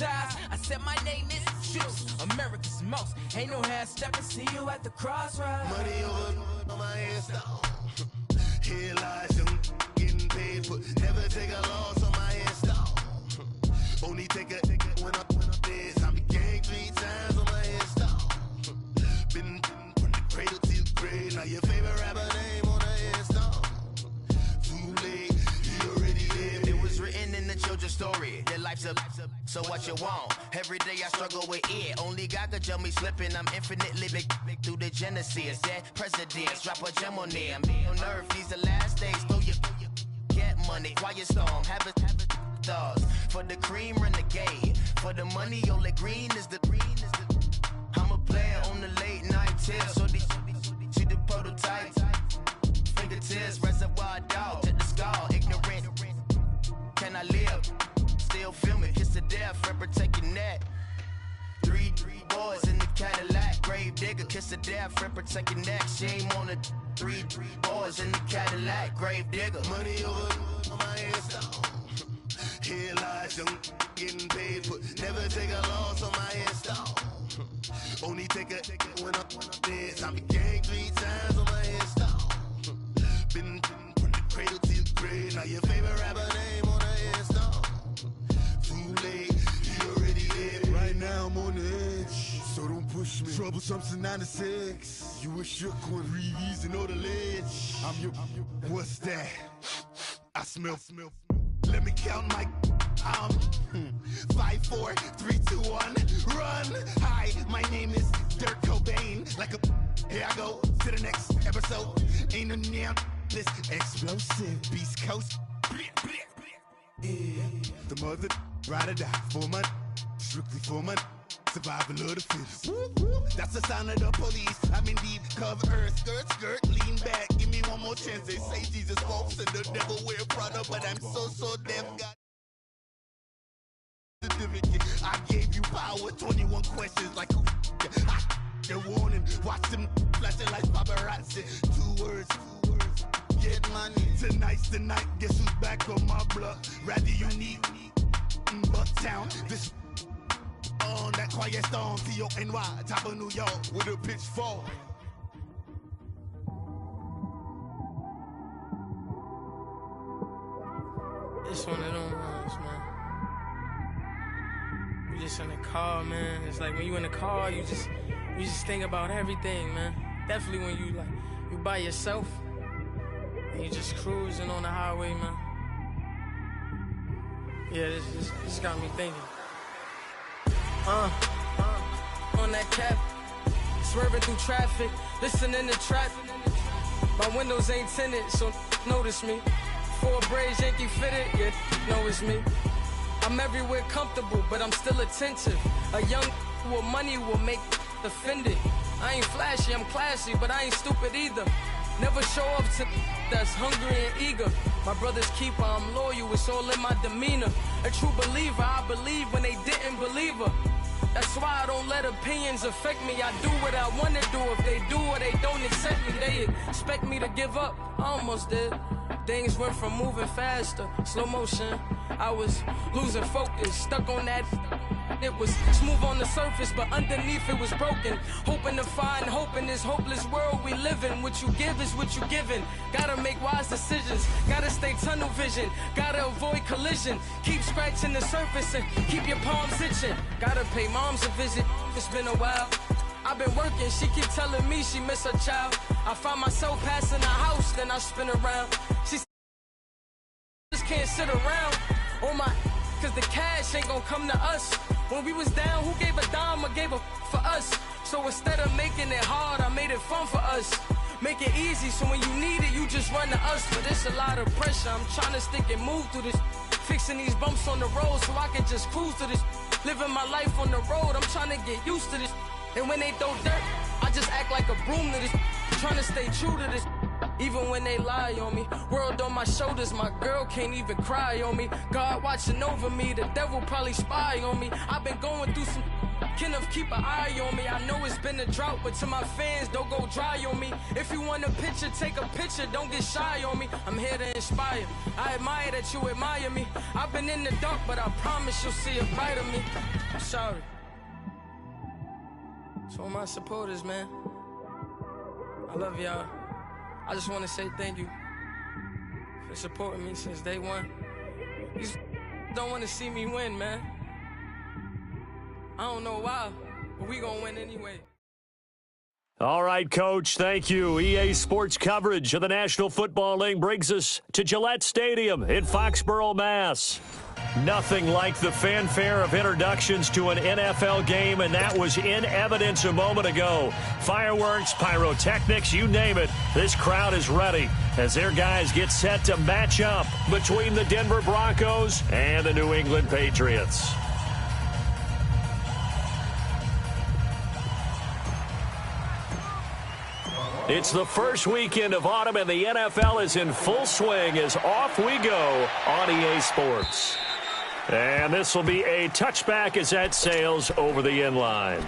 ties. I said my name is Juice, America's most. Ain't no half stepping, see you at the crossroads. Money over on my headstone. Here lies young, getting paid for. Never take a loss on my headstone. Only take a when I'm dead. I be gang 3 times on my headstone. Been from the cradle to the grave. Now your favorite rapper name on the headstone. Too late, he already dead. It was written in the children's story. Their life's a so what you want? Every day I struggle with it. Only God could tell me slipping. I'm infinitely big through the genesis. That presidents drop a gem on them. On earth, these the last days. Throw your get money. Quiet storm. Have a thoughts. For the cream, renegade. For the money, only green is the. I'm a player on the late night tip. So these see the prototype. Fingertips, reservoir dog. To the skull. Ignorant. Can I live? Still film it, kiss to death, and protect your neck. 3 boys in the Cadillac, grave digger, kiss to death, and protect your neck. Shame on the 3 boys in the Cadillac, grave digger. Money over on my headstone. Here lies young, getting paid for. Never take a loss on my headstone. Only take a when I'm dead. I be gang 3 times on my headstone. Been from the cradle to the grave. Now your favorite rapper name on the headstone. Too late, he already dead. Right now I'm on the edge, so don't push me. Troublesome to 9 to 6. You a shook one, breeze and know the ledge. I'm your, what's that? I smell. Let me count my 5, 4, 3, 2, 1. Run. Hi, my name is Dirk Cobain. Like a here I go to the next episode. Ain't no damn this explosive Beast Coast. Yeah. The mother ride or die for my strictly for my survival of the fittest. That's the sign of the police. I'm in deep cover earth, skirt, lean back. Give me one more chance. They say Jesus walks and the devil wear Prada, but I'm so deaf. God. I gave you power. 21 questions like who? They're warning. Watch them flashing like paparazzi. 2 words. Get money. Tonight's the night. Guess who's back on my block? Rather unique. Bucktown. This on that quiet storm. T-O-N-Y. Top of New York with a pitchfork. It's one of them ones, man. You just in the car, man. It's like when you in the car, you just think about everything, man. Definitely when you by yourself and you just cruising on the highway, man. Yeah, this got me thinking. On that cap, swerving through traffic, listening to trap. My windows ain't tinted, so notice me. 4 braids, Yankee fitted, yeah, know it's me. I'm everywhere comfortable, but I'm still attentive. A young with money will make offended. I ain't flashy, I'm classy, but I ain't stupid either. Never show up to that's hungry and eager. My brother's keeper, I'm loyal, it's all in my demeanor. A true believer, I believe when they didn't believe her. That's why I don't let opinions affect me. I do what I want to do. If they do or they don't accept me, they expect me to give up. I almost did. Things went from moving faster, slow motion. I was losing focus, stuck on that. It was smooth on the surface, but underneath it was broken. Hoping to find hope in this hopeless world we live in. What you give is what you given. Gotta make wise decisions, gotta stay tunnel vision, gotta avoid collision. Keep scratching the surface and keep your palms itching. Gotta pay moms a visit, it's been a while. I've been working, she keep telling me she miss her child. I find myself passing the house, then I spin around. She just can't sit around on my, cause the cash ain't gonna come to us. When we was down, who gave a dime or gave a for us? So instead of making it hard, I made it fun for us. Make it easy, so when you need it, you just run to us. But it's a lot of pressure, I'm trying to stick and move through this. Fixing these bumps on the road so I can just cruise to this. Living my life on the road, I'm trying to get used to this. And when they throw dirt, I just act like a broom to this. Trying to stay true to this. Even when they lie on me, world on my shoulders, my girl can't even cry on me. God watching over me, the devil probably spy on me. I've been going through some, Kenneth, keep an eye on me. I know it's been a drought, but to my fans, don't go dry on me. If you want a picture, take a picture. Don't get shy on me. I'm here to inspire. I admire that you admire me. I've been in the dark, but I promise you'll see a bright of me. I'm sorry. To all my supporters, man. I love y'all. I just want to say thank you for supporting me since day one. You don't want to see me win, man. I don't know why, but we gonna win anyway. All right, Coach, thank you. EA Sports coverage of the National Football League brings us to Gillette Stadium in Foxborough, Mass. Nothing like the fanfare of introductions to an NFL game, and that was in evidence a moment ago. Fireworks, pyrotechnics, you name it. This crowd is ready as their guys get set to match up between the Denver Broncos and the New England Patriots. It's the first weekend of autumn, and the NFL is in full swing as off we go on EA Sports. And this will be a touchback as that sails over the end line.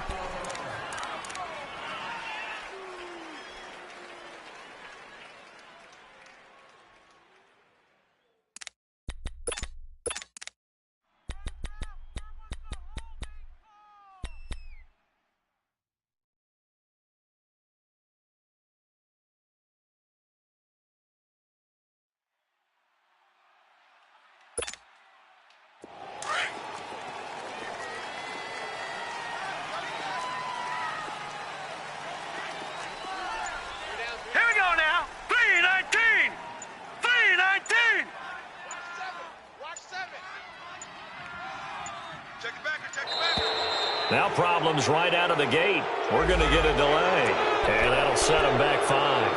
Now problems right out of the gate. We're going to get a delay, and that'll set them back 5.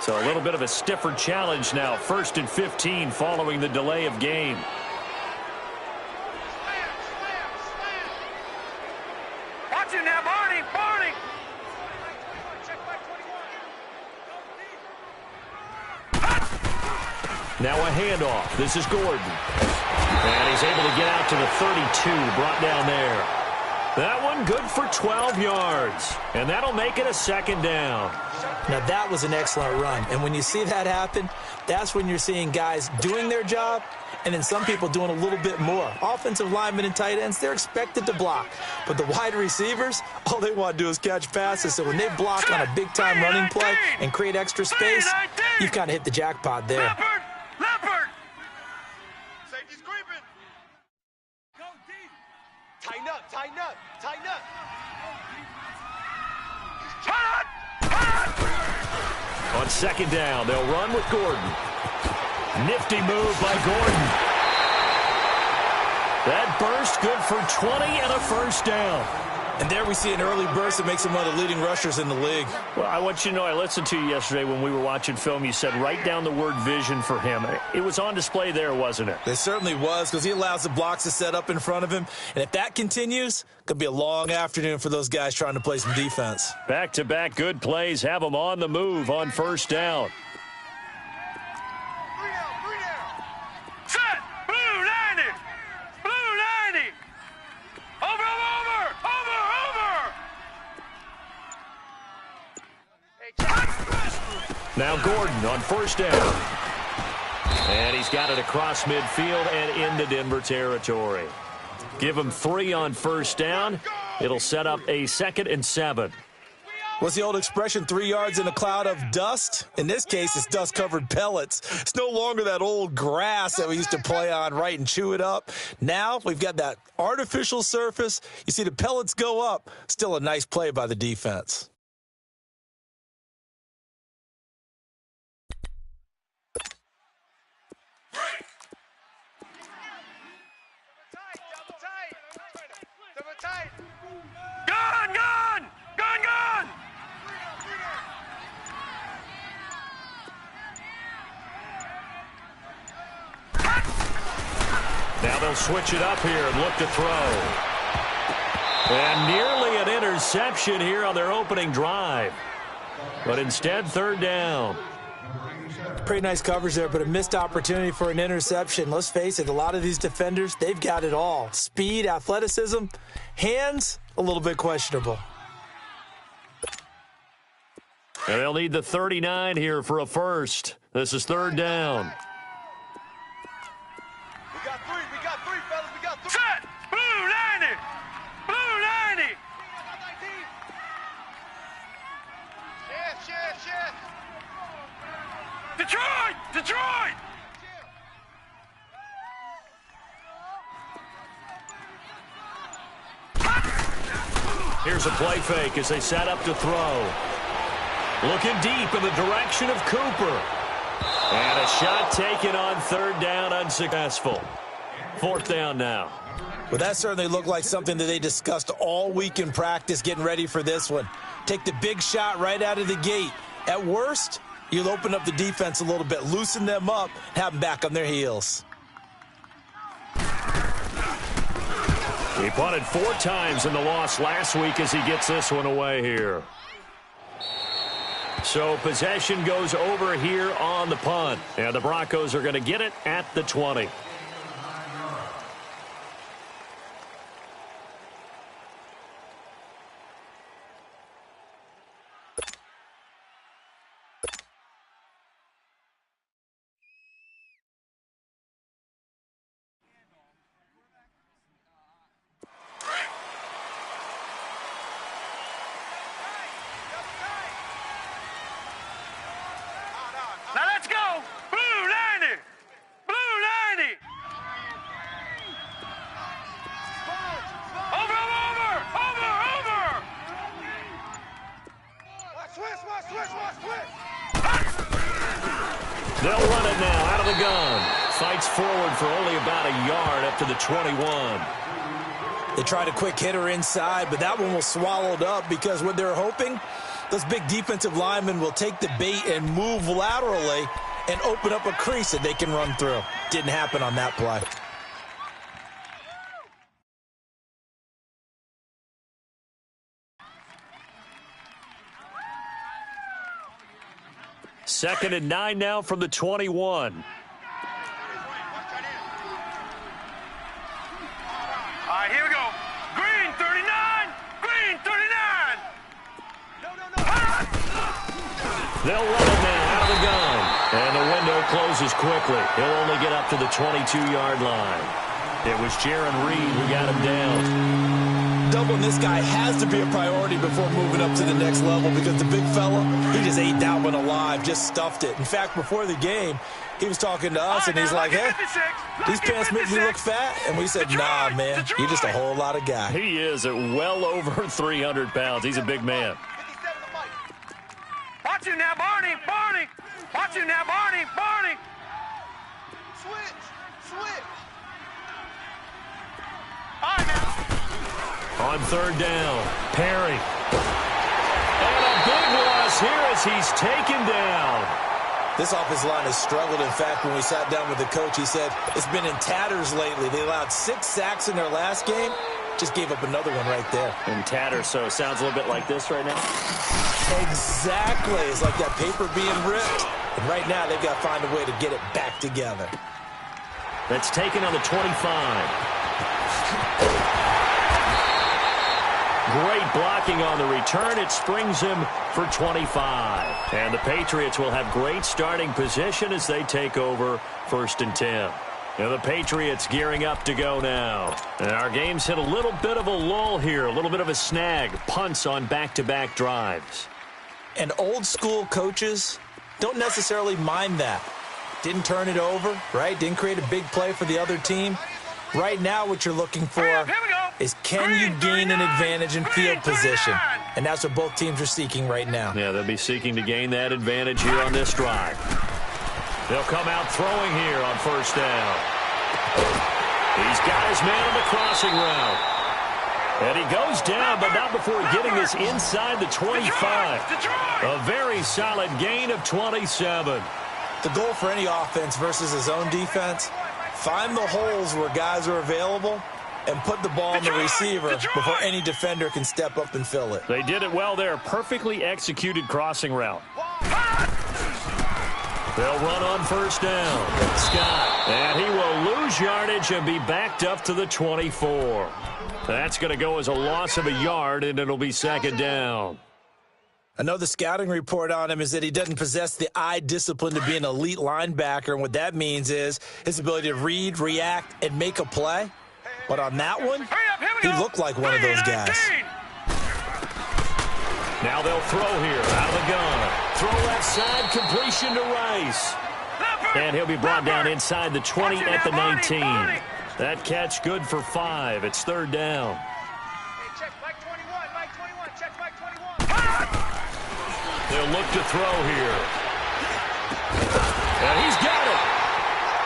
So a little bit of a stiffer challenge now. 1st and 15 following the delay of game. Watch it now, Barney! Barney! Now a handoff. This is Gordon. And he's able to get out to the 32, brought down there. That one good for 12 yards. And that'll make it a 2nd down. Now that was an excellent run. And when you see that happen, that's when you're seeing guys doing their job and then some people doing a little bit more. Offensive linemen and tight ends, they're expected to block. But the wide receivers, all they want to do is catch passes. So when they block on a big-time running play and create extra space, you've kind of hit the jackpot there. Leopard! Safety's creeping! Go deep! Tighten up, tighten up, tighten up! On 2nd down, they'll run with Gordon. Nifty move by Gordon. That burst good for 20 and a 1st down. And there we see an early burst that makes him one of the leading rushers in the league. Well, I want you to know, I listened to you yesterday when we were watching film. You said write down the word vision for him. It was on display there, wasn't it? It certainly was, because he allows the blocks to set up in front of him. And if that continues, it could be a long afternoon for those guys trying to play some defense. Back-to-back good plays have them on the move on 1st down. Set! Blue 90! Blue 90! Over! Now Gordon on 1st down. And he's got it across midfield and into Denver territory. Give him 3 on 1st down. It'll set up a 2nd and 7. What's the old expression, 3 yards in a cloud of dust? In this case, it's dust-covered pellets. It's no longer that old grass that we used to play on, right, and chew it up. Now we've got that artificial surface. You see the pellets go up. Still a nice play by the defense. Gone! Now they'll switch it up here and look to throw. And nearly an interception. interception here on their opening drive. But instead, third down. Pretty nice coverage there, but a missed opportunity for an interception. Let's face it, a lot of these defenders, they've got it all. Speed, athleticism, hands, a little bit questionable. And they'll need the 39 here for a first. This is third down. We got three, fellas. We got three. Set! Blue 90! Blue 90! Chef! Detroit! Here's a play fake as they set up to throw. Looking deep in the direction of Cooper. And a shot taken on third down, unsuccessful. Fourth down now. Well, that certainly looked like something that they discussed all week in practice getting ready for this one. Take the big shot right out of the gate. At worst, you'll open up the defense a little bit, loosen them up, have them back on their heels. He punted 4 times in the loss last week as he gets this one away here. So possession goes over here on the punt. And the Broncos are going to get it at the 20. Now let's go! Blue 90! Blue 90! Over! Switch! They'll run it now out of the gun. Fights forward for only about a yard up to the 21. They tried a quick hitter inside, but that one was swallowed up because what they're hoping, those big defensive linemen will take the bait and move laterally and open up a crease that they can run through. Didn't happen on that play. Second and 9 now from the 21. All right, here we go. Green 39! Green 39! They'll run it now out of the gun. And the window closes quickly. He'll only get up to the 22-yard line. It was Jaron Reed who got him down. Doubling this guy has to be a priority before moving up to the next level because the big fella, he just ate that one alive, just stuffed it. In fact, before the game, he was talking to us, and he's like, hey, these pants make me look fat. And we said, nah, man, you're just a whole lot of guy. He is at well over 300 pounds. He's a big man. Watch you now, Barney! Watch you now, Barney! Switch! All right, now. On third down, Perry. And a big loss here as he's taken down. This offensive line has struggled. In fact, when we sat down with the coach, he said it's been in tatters lately. They allowed 6 sacks in their last game. Just gave up another one right there. In tatters, so it sounds a little bit like this right now. Exactly. It's like that paper being ripped. And right now, they've got to find a way to get it back together. That's taken on the 25. Great blocking on the return. It springs him for 25. And the Patriots will have great starting position as they take over 1st and 10. And the Patriots gearing up to go now. And our game's hit a little bit of a lull here, a little bit of a snag. Punts on back-to-back drives. And old school coaches don't necessarily mind that. Didn't turn it over, right? Didn't create a big play for the other team. Right now what you're looking for is can you gain an advantage in field position? And that's what both teams are seeking right now. Yeah, they'll be seeking to gain that advantage here on this drive. They'll come out throwing here on 1st down. He's got his man on the crossing route. And he goes down, but not before getting this inside the 25. A very solid gain of 27. The goal for any offense versus a zone defense, find the holes where guys are available and put the ball on the receiver before any defender can step up and fill it. They did it well there. Perfectly executed crossing route. They'll run on first down. Scott. And he will lose yardage and be backed up to the 24. That's going to go as a loss of a yard, and it'll be second down. I know the scouting report on him is that he doesn't possess the eye discipline to be an elite linebacker, and what that means is his ability to read, react, and make a play. But on that one, he looked like one of those guys. Now they'll throw here out of the gun. Throw left side, completion to Rice. And he'll be brought down inside the 20 at the 19. That catch good for 5. It's third down. Check Mike 21, Mike 21, check Mike 21. They'll look to throw here. And he's got it.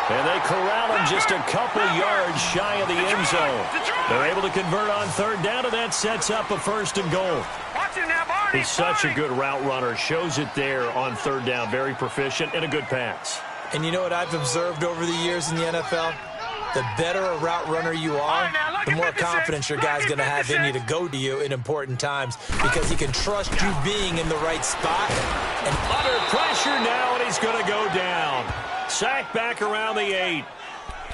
And they corral him just a couple yards shy of the end zone. They're able to convert on third down, and that sets up a first and goal. He's such a good route runner. Shows it there on third down. Very proficient and a good pass. And you know what I've observed over the years in the NFL? The better a route runner you are, the more confidence your guy's going to have in you to go to you in important times because he can trust you being in the right spot. And under pressure now, and he's going to go down. Sacked back around the 8.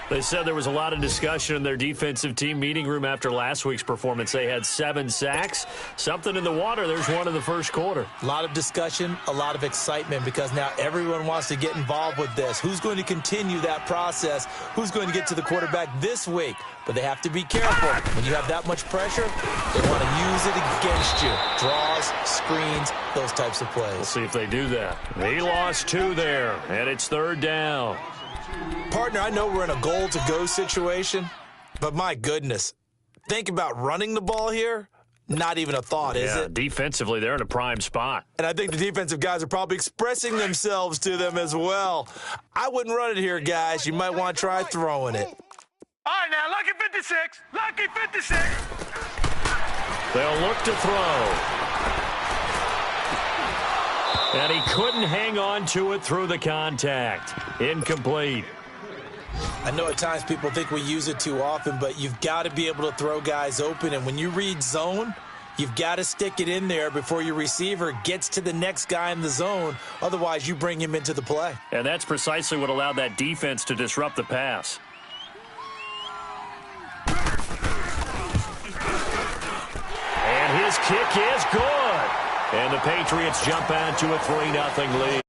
They said there was a lot of discussion in their defensive team meeting room after last week's performance. They had 7 sacks. Something in the water. There's one in the first quarter. A lot of discussion, a lot of excitement because now everyone wants to get involved with this. Who's going to continue that process? Who's going to get to the quarterback this week? But they have to be careful. When you have that much pressure, they want to use it against you. Draws, screens, those types of plays. We'll see if they do that. He lost 2 there, and it's third down. Partner, I know we're in a goal-to-go situation, but my goodness, think about running the ball here. Not even a thought, is it? Defensively, they're in a prime spot. And I think the defensive guys are probably expressing themselves to them as well. I wouldn't run it here, guys. You might want to try throwing it. All right, now, lucky 56. Lucky 56. They'll look to throw. And he couldn't hang on to it through the contact. Incomplete. I know at times people think we use it too often, but you've got to be able to throw guys open. And when you read zone, you've got to stick it in there before your receiver gets to the next guy in the zone. Otherwise, you bring him into the play. And that's precisely what allowed that defense to disrupt the pass. And his kick is good. And the Patriots jump out to a 3-0 lead.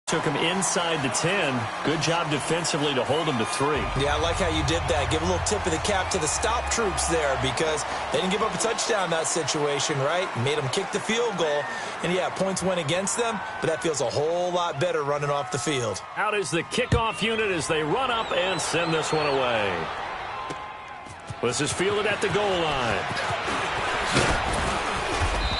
Took him inside the 10. Good job defensively to hold him to 3. Yeah, I like how you did that. Give a little tip of the cap to the stop troops there because they didn't give up a touchdown in that situation, right? Made them kick the field goal. And, yeah, points went against them, but that feels a whole lot better running off the field. Out is the kickoff unit as they run up and send this one away. This is fielded at the goal line.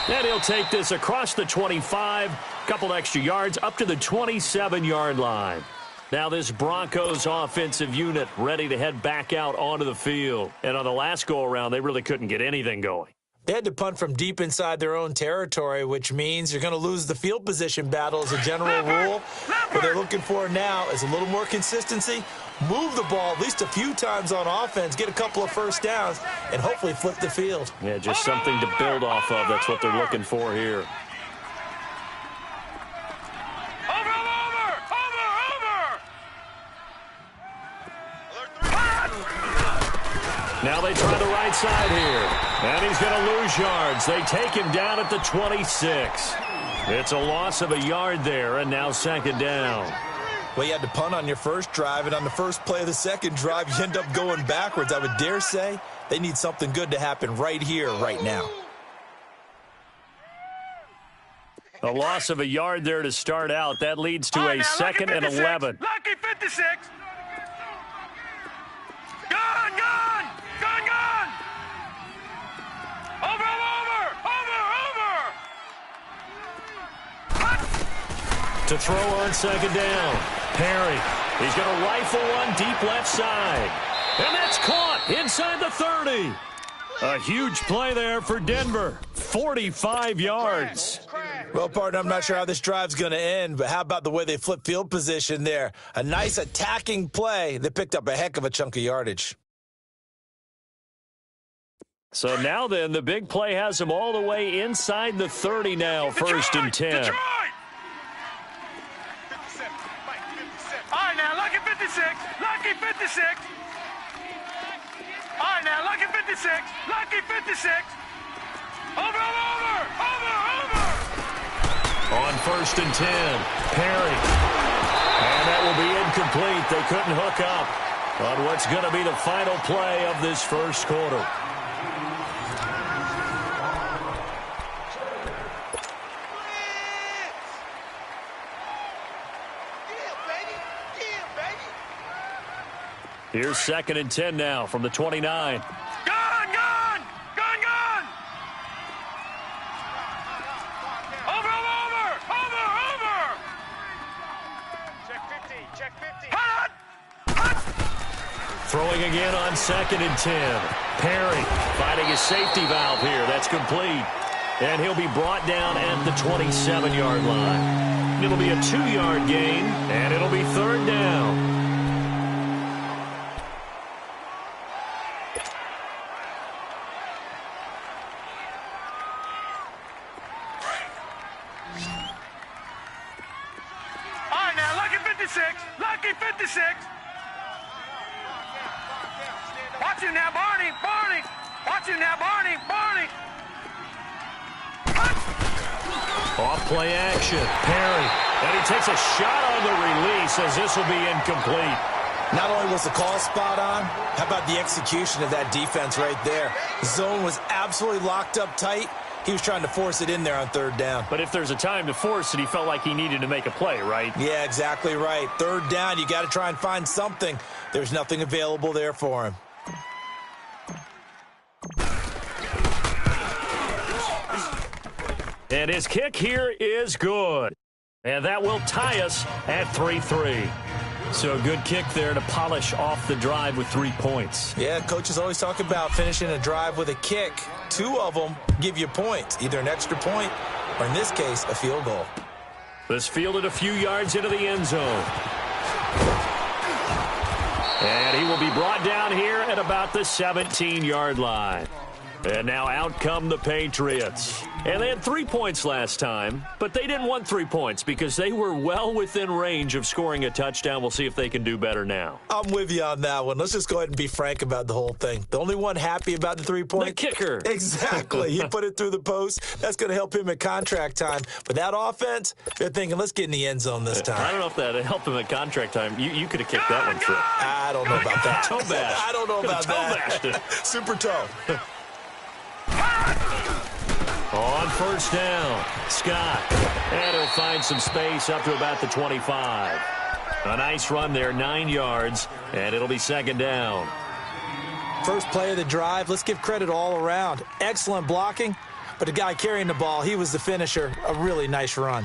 And he'll take this across the 25, couple extra yards up to the 27-yard line. Now this Broncos offensive unit ready to head back out onto the field. And on the last go-around, they really couldn't get anything going. They had to punt from deep inside their own territory, which means you're going to lose the field position battle as a general rule. What they're looking for now is a little more consistency, move the ball at least a few times on offense, get a couple of first downs, and hopefully flip the field. Yeah, just something to build off of. That's what they're looking for here. Now they try the right side here. And he's going to lose yards. They take him down at the 26. It's a loss of a yard there, and now second down. Well, you had to punt on your first drive, and on the first play of the second drive, you end up going backwards. I would dare say they need something good to happen right here, right now. A loss of a yard there to start out. That leads to a second and 11. Lucky 56. Gone. Over. To throw on second down. Perry. He's going to rifle one deep left side. And that's caught inside the 30. A huge play there for Denver. 45 yards. Well, partner, I'm not sure how this drive's going to end, but how about the way they flip field position there? A nice attacking play that picked up a heck of a chunk of yardage. So now then, the big play has him all the way inside the 30 now, first and 10. Detroit! All right, now, lucky 56. Lucky 56. All right, now, lucky 56. Lucky 56. Over. On first and 10, Perry. And that will be incomplete. They couldn't hook up on what's going to be the final play of this first quarter. Here's second and 10 now from the 29. Gun! Over! Check 50. Hot! Throwing again on second and 10. Perry finding his safety valve here. That's complete. And he'll be brought down at the 27-yard line. It'll be a 2-yard gain, and it'll be third down. Lucky 56. Watch him now, Barney. Watch him now, Barney. Off play action. Perry. And he takes a shot on the release as this will be incomplete. Not only was the call spot on, how about the execution of that defense right there? The zone was absolutely locked up tight. He was trying to force it in there on third down. But if there's a time to force it, he felt like he needed to make a play, right? Yeah, exactly right. Third down, you got to try and find something. There's nothing available there for him. And his kick here is good. And that will tie us at 3-3. So a good kick there to polish off the drive with 3 points. Yeah, coaches always talk about finishing a drive with a kick. 2 of them give you points, either an extra point or, in this case, a field goal. This fielded a few yards into the end zone. And he will be brought down here at about the 17-yard line. And now out come the Patriots. And they had 3 points last time, but they didn't want 3 points because they were well within range of scoring a touchdown. We'll see if they can do better now. I'm with you on that one. Let's just go ahead and be frank about the whole thing. The only one happy about the 3 points? The kicker. Exactly. He put it through the post. That's going to help him at contract time. But that offense, they're thinking, let's get in the end zone this time. I don't know if that helped him at contract time. You could have kicked that one through. I don't know about that. Toe bash. I don't know about that. Toe bashed it. Super toe. On first down, Scott. And he'll find some space up to about the 25. A nice run there, 9 yards, and it'll be second down. First play of the drive, let's give credit all around. Excellent blocking, but the guy carrying the ball, he was the finisher. A really nice run.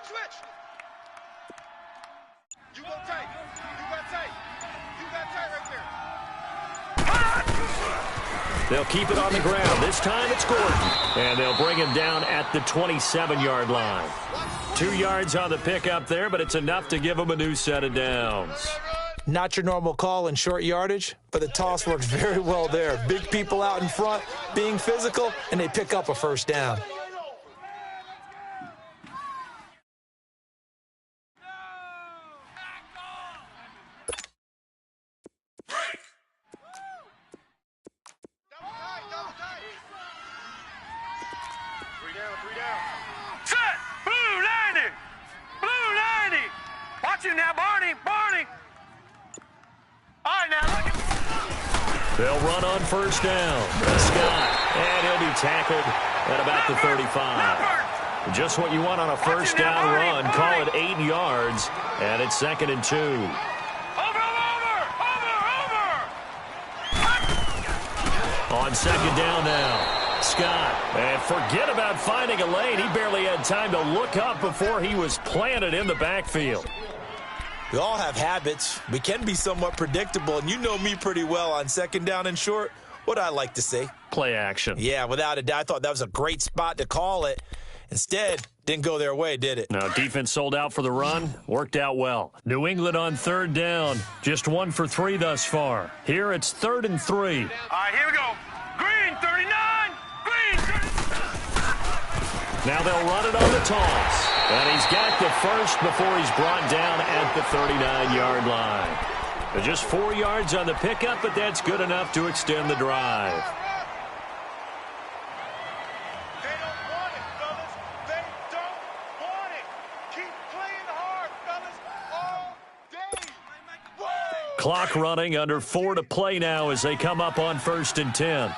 Switch. You go tight. You got tight right there. They'll keep it on the ground. This time it's Gordon. And they'll bring him down at the 27-yard line. 2 yards on the pickup there, but it's enough to give him a new set of downs. Not your normal call in short yardage, but the toss works very well there. Big people out in front, being physical, and they pick up a first down. They'll run on first down. Scott, and he'll be tackled at about the 35. Just what you want on a first down run. Call it 8 yards, and it's second and 2. Over. On second down now, Scott. And forget about finding a lane. He barely had time to look up before he was planted in the backfield. We all have habits. We can be somewhat predictable, and you know me pretty well on second down and short. What I like to say? Play action. Yeah, without a doubt. I thought that was a great spot to call it. Instead, didn't go their way, did it? No, defense sold out for the run. Worked out well. New England on third down. Just 1 for 3 thus far. Here it's 3rd and 3. All right, here we go. Green, 39. Green, 39. Now they'll run it on the toss. And he's got the first before he's brought down at the 39-yard line. Just 4 yards on the pickup, but that's good enough to extend the drive. They don't want it, fellas. They don't want it. Keep playing hard, fellas, all day. Woo! Clock running, under 4 to play now as they come up on 1st and 10.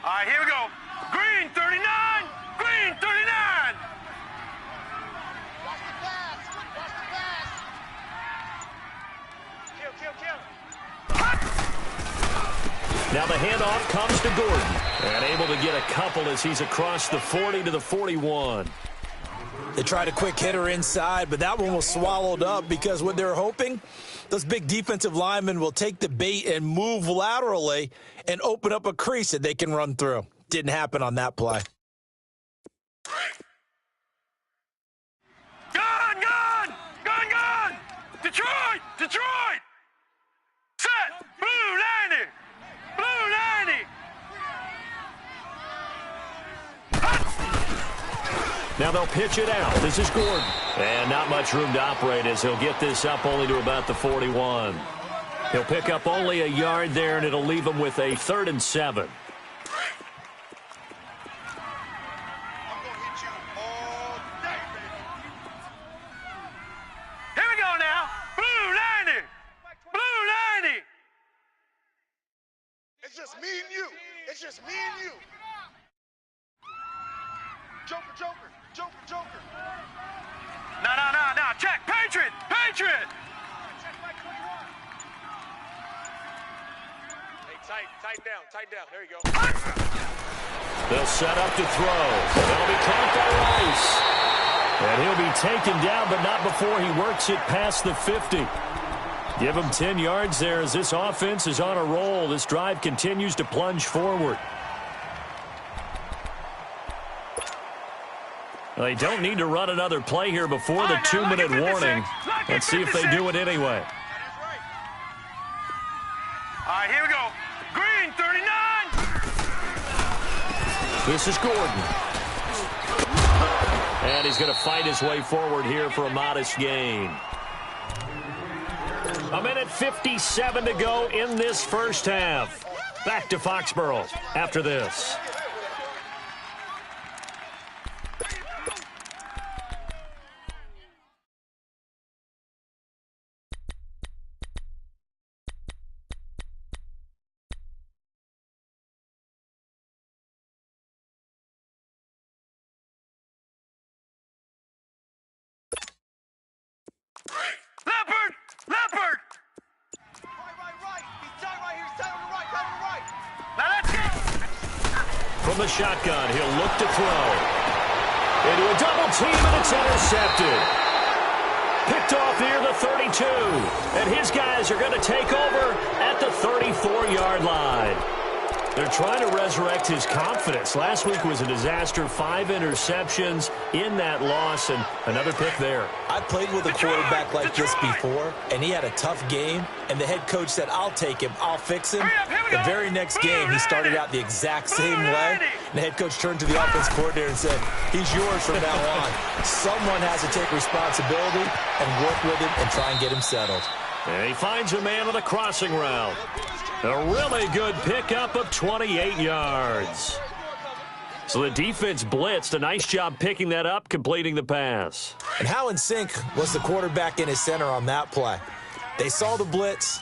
All right, here we go. Green, 39. Green, 39. Watch the pass. Watch the pass. Kill. Now the handoff comes to Gordon. And able to get a couple as he's across the 40 to the 41. They tried a quick hitter inside, but that one was swallowed up because what they're hoping, those big defensive linemen will take the bait and move laterally and open up a crease that they can run through. Didn't happen on that play. Gun! Detroit! Set! Blue 90! Now they'll pitch it out. This is Gordon. And not much room to operate as he'll get this up only to about the 41. He'll pick up only a yard there, and it'll leave him with a 3rd and 7. It's me and you. Joker. No. Check. Patriot. Hey, tighten down. There you go. They'll set up to throw. That'll be caught by Rice. And he'll be taken down, but not before he works it past the 50. Give him 10 yards there as this offense is on a roll. This drive continues to plunge forward. They don't need to run another play here before the 2-minute warning. Let's see if they do it anyway. All right, here we go. Green, 39. This is Gordon. And he's going to fight his way forward here for a modest gain. 1:57 to go in this first half. Back to Foxborough after this. Leopard! Right. He's tight right here. He's tight on the right. Now let's go! From the shotgun, he'll look to throw. Into a double team, and it's intercepted. Picked off near the 32. And his guys are going to take over at the 34-yard line. They're trying to resurrect his confidence. Last week was a disaster. 5 interceptions in that loss, and another pick there. I played with a quarterback like this before, and he had a tough game, and the head coach said, I'll take him, I'll fix him. The very next game, he started out the exact same way, and the head coach turned to the offense coordinator and said, he's yours from now on. Someone has to take responsibility and work with him and try and get him settled. And he finds a man on the crossing route. A really good pickup of 28 yards. So the defense blitzed. A nice job picking that up, completing the pass. And how in sync was the quarterback and his center on that play? They saw the blitz,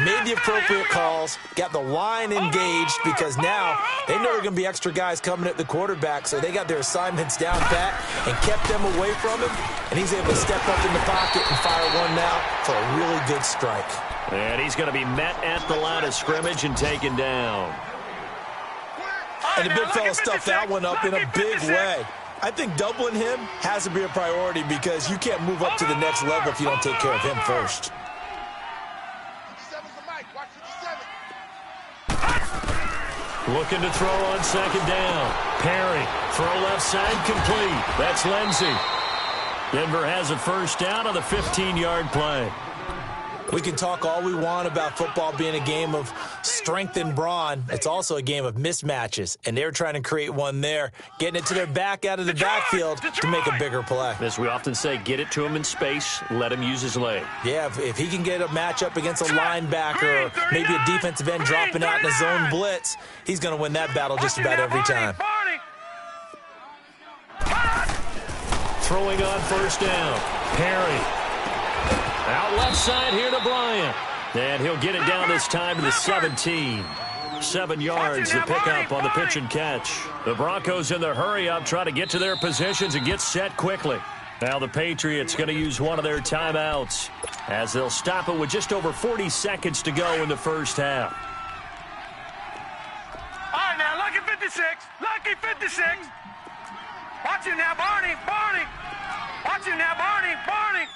made the appropriate calls, got the line engaged because now they know there are going to be extra guys coming at the quarterback, so they got their assignments down pat and kept them away from him, and he's able to step up in the pocket and fire one now for a really good strike. And he's going to be met at the line of scrimmage and taken down. And the big fella stuffed that one up in a big way. I think doubling him has to be a priority because you can't move up to the next level if you don't take care of him first. 57's the mic. Watch 57. Looking to throw on second down. Perry, throw left side, complete. That's Lindsey. Denver has a first down on the 15-yard play. We can talk all we want about football being a game of strength and brawn. It's also a game of mismatches, and they're trying to create one there, getting it to their back out of the backfield to make a bigger play. As we often say, get it to him in space, let him use his leg. Yeah, if he can get a matchup against a linebacker or maybe a defensive end dropping out in a zone blitz, he's going to win that battle just about every time. Throwing on first down. Perry. Out left side here to Bryant. And he'll get it down this time to the 17. 7 yards, the pickup on the pitch and catch. The Broncos in the hurry-up try to get to their positions and get set quickly. Now the Patriots going to use one of their timeouts as they'll stop it with just over 40 seconds to go in the first half. All right, now, lucky 56. Lucky 56. Watch him now, Barney. Barney. Watch him now, Barney. Barney.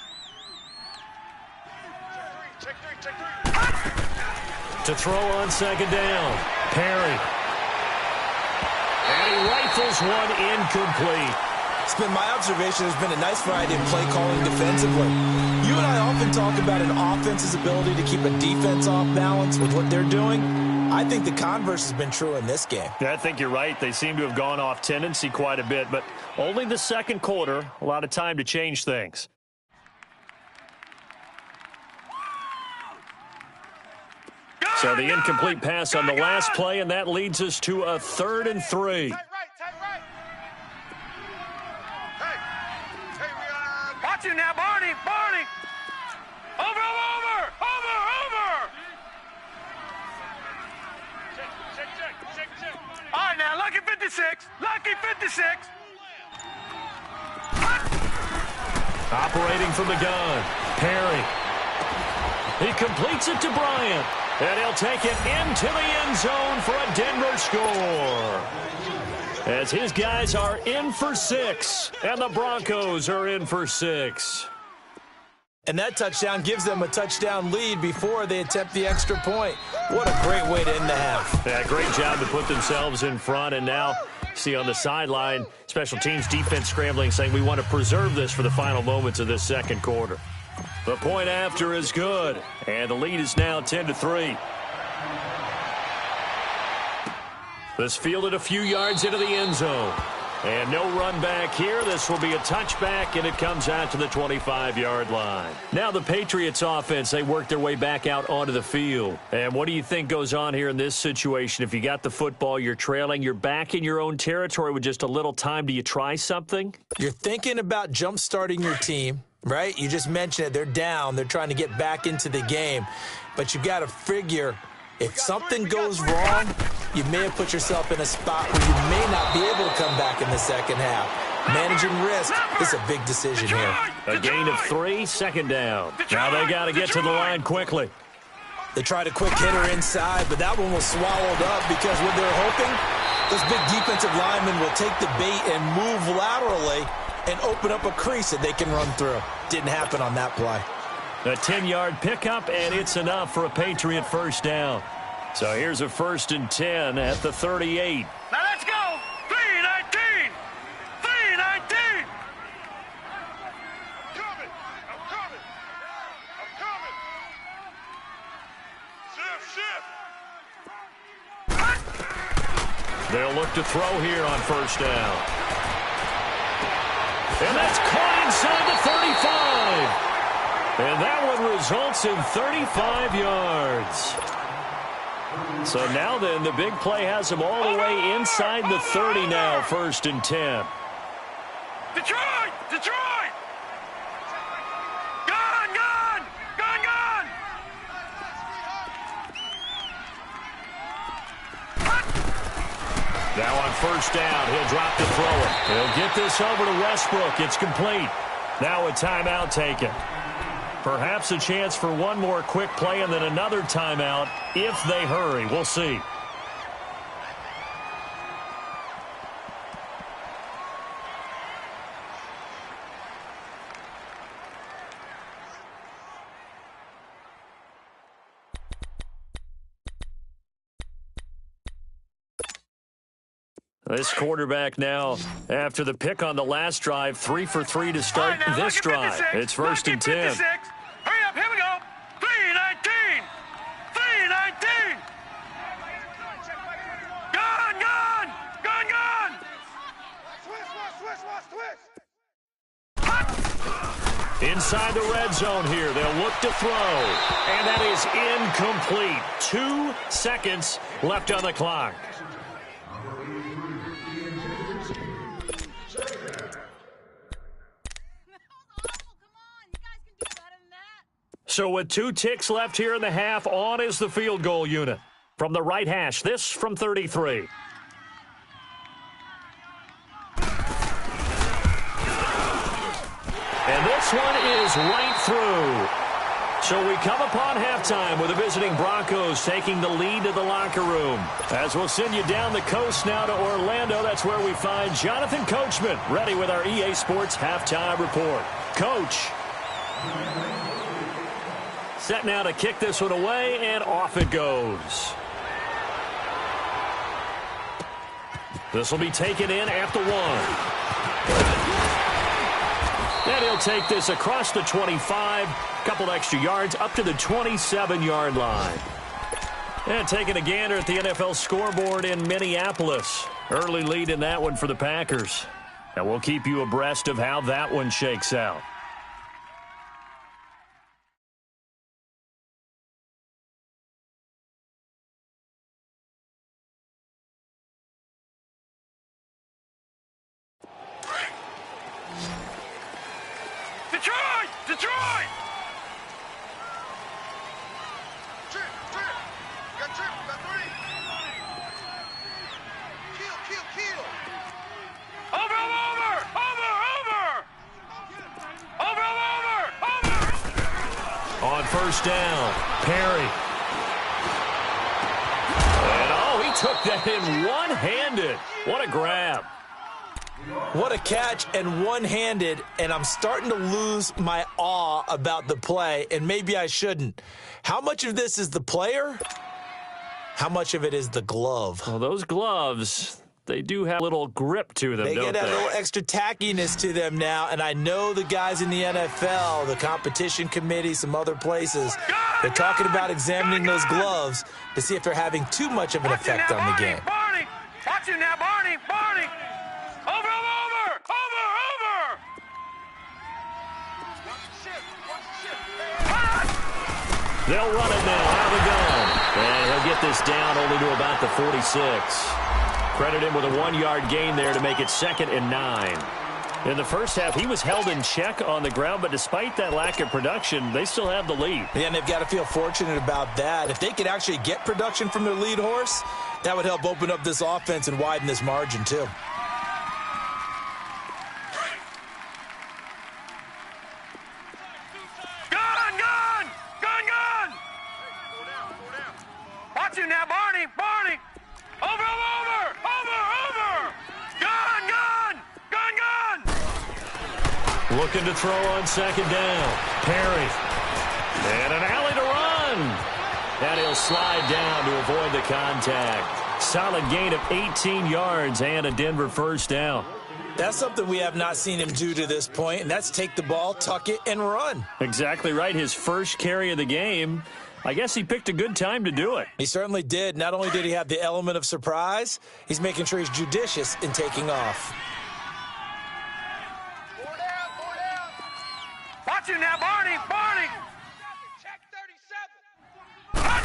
Check three. To throw on second down. Perry. And he rifles one incomplete. It's been my observation there's been a nice variety of play calling defensively. You and I often talk about an offense's ability to keep a defense off balance with what they're doing. I think the converse has been true in this game. Yeah, I think you're right. They seem to have gone off tendency quite a bit, but only the second quarter, a lot of time to change things. So the incomplete pass on the last play, and that leads us to a 3rd and 3. Tight right. Hey, watch him now, Barney. Barney. Over. Check. All right, now, lucky 56. Lucky 56. Operating from the gun, Perry. He completes it to Bryant, and he'll take it into the end zone for a Denver score. As his guys are in for 6, and the Broncos are in for 6. And that touchdown gives them a touchdown lead before they attempt the extra point. What a great way to end the half. Yeah, great job to put themselves in front, and now see on the sideline, special teams defense scrambling, saying we want to preserve this for the final moments of this second quarter. The point after is good, and the lead is now 10-3. This fielded a few yards into the end zone. And no run back here. This will be a touchback, and it comes out to the 25-yard line. Now the Patriots offense, they work their way back out onto the field. And what do you think goes on here in this situation? If you got the football, you're trailing, you're back in your own territory with just a little time. Do you try something? You're thinking about jump-starting your team, right? You just mentioned it. They're down. They're trying to get back into the game. But you got to figure if something goes wrong, you may have put yourself in a spot where you may not be able to come back in the second half. Managing risk is a big decision here. A gain of 3, second down. Now they got to get to the line quickly. They tried a quick hitter inside, but that one was swallowed up because what they're hoping, those big defensive linemen will take the bait and move laterally and open up a crease that they can run through. Didn't happen on that play. A 10-yard pickup, and it's enough for a Patriot first down. So here's a 1st and 10 at the 38. Now let's go. 3-19. 3-19. I'm coming. Shift. They'll look to throw here on first down. And that's caught inside the 35. And that one results in 35 yards. So now then, the big play has them all the way inside the 30 now, 1st and 10. Detroit! Gone! Now on first down, he'll drop to throw it. He'll get this over to Westbrook. It's complete. Now a timeout taken. Perhaps a chance for one more quick play and then another timeout if they hurry. We'll see. This quarterback now, after the pick on the last drive, 3 for 3 to start this drive. It's 1st and 10. Hurry up, here we go. 3:19. 3:19. Gone. Twist. Inside the red zone here, they'll look to throw. And that is incomplete. 2 seconds left on the clock. So with 2 ticks left here in the half, on is the field goal unit. From the right hash, this from 33. And this one is right through. So we come upon halftime with the visiting Broncos taking the lead to the locker room. As we'll send you down the coast now to Orlando, that's where we find Jonathan Coachman ready with our EA Sports halftime report. Coach. Set now to kick this one away, and off it goes. This will be taken in at the 1. And he'll take this across the 25, couple extra yards, up to the 27-yard line. And taking a gander at the NFL scoreboard in Minneapolis. Early lead in that one for the Packers. And we'll keep you abreast of how that one shakes out. Detroit! Trip. Got 3. Kill. Over! On first down, Perry. And he took that in one-handed. What a grab. What a catch, and one-handed, and I'm starting to lose my awe about the play, and maybe I shouldn't. How much of this is the player? How much of it is the glove? Well, those gloves, they do have a little grip to them, don't they? They get a little extra tackiness to them now, and I know the guys in the NFL, the competition committee, some other places, they're talking about examining those gloves to see if they're having too much of an effect on the game. Barney! Watch him now, Barney! Over! They'll run it now out of the gun. And he'll get this down only to about the 46. Credit him with a 1-yard gain there to make it 2nd and 9. In the first half, he was held in check on the ground, but despite that lack of production, they still have the lead. Yeah, and they've got to feel fortunate about that. If they could actually get production from their lead horse, that would help open up this offense and widen this margin, too. Watch him now, Barney! Over! Gone! Looking to throw on 2nd down. Perry. And an alley to run. And he'll slide down to avoid the contact. Solid gain of 18 yards and a Denver first down. That's something we have not seen him do to this point, and that's take the ball, tuck it, and run. Exactly right. His first carry of the game. I guess he picked a good time to do it. He certainly did. Not only did he have the element of surprise, he's making sure he's judicious in taking off. Watch him now, Barney! Check 37.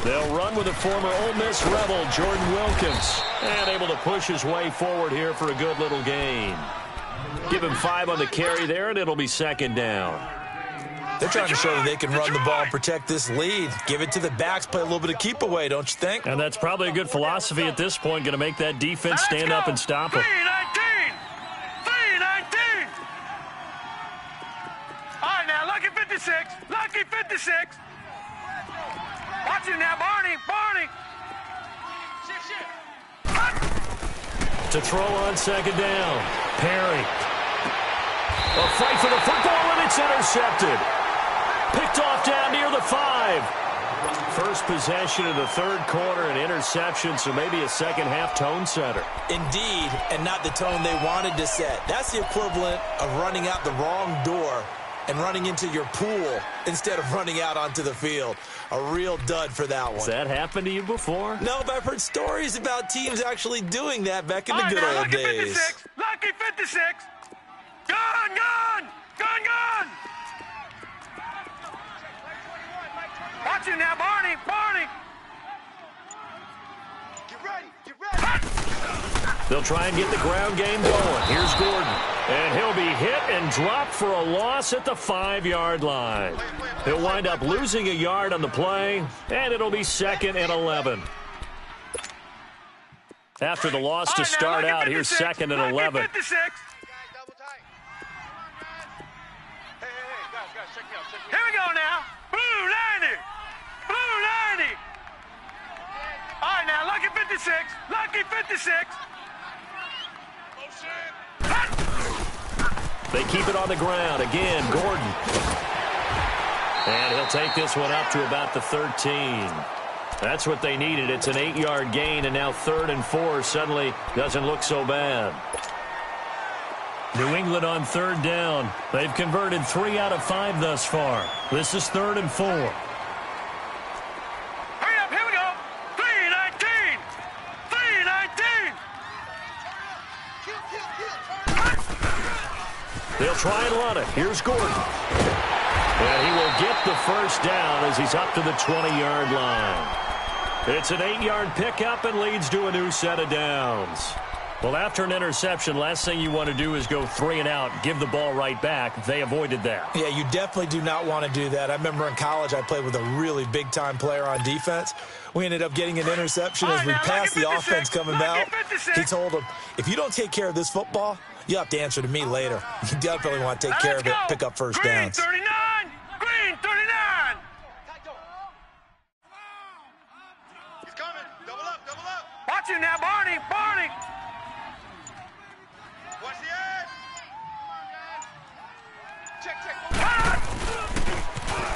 They'll run with the former Ole Miss Rebel, Jordan Wilkins. And able to push his way forward here for a good little gain. Give him 5 on the carry there, and it'll be 2nd down. They're trying to show that they can run the ball and protect this lead. Give it to the backs, play a little bit of keep away, don't you think? And that's probably a good philosophy at this point, going to make that defense stand up and stop them. 3:19. All right, now, lucky 56. Watch him now, Barney! To throw on 2nd down. Perry. A fight for the football, and it's intercepted. Picked off down near the 5. first possession of the third quarter, an interception, so maybe a second-half tone setter. Indeed, and not the tone they wanted to set. That's the equivalent of running out the wrong door and running into your pool instead of running out onto the field. A real dud for that one. Has that happened to you before? No, but I've heard stories about teams actually doing that back in the good old days. 56. Lucky 56. Gun, gun, gun, gun. Watch it now, Barney, Barney. Get ready, get ready. They'll try and get the ground game going. Here's Gordon. And he'll be hit and dropped for a loss at the 5-yard line. He'll wind up losing a yard on the play, and it'll be 2nd and 11. After the loss to start out, here's 2nd and 11. 56. Here we go now. Blue 90. Blue 90. All right, now, lucky 56. Lucky 56. They keep it on the ground. Again, Gordon. And he'll take this one up to about the 13. That's what they needed. It's an 8-yard gain, and now 3rd and 4 suddenly doesn't look so bad. New England on 3rd down. They've converted 3 out of 5 thus far. This is 3rd and 4. Hurry up, here we go. 319. 319. They'll try and run it. Here's Gordon. And he will get the first down as he's up to the 20-yard line. It's an 8-yard pickup and leads to a new set of downs. Well, after an interception, last thing you want to do is go 3 and out, give the ball right back. They avoided that. Yeah, you definitely do not want to do that. I remember in college I played with a really big-time player on defense. We ended up getting an interception as we passed the offense coming out. He told him, if you don't take care of this football, you have to answer to me later. You definitely want to take care of it, pick up first downs. Green 39! Green 39! He's coming. Double up, double up. Watch him now, Barney, Barney. Watch the edge. Check, check.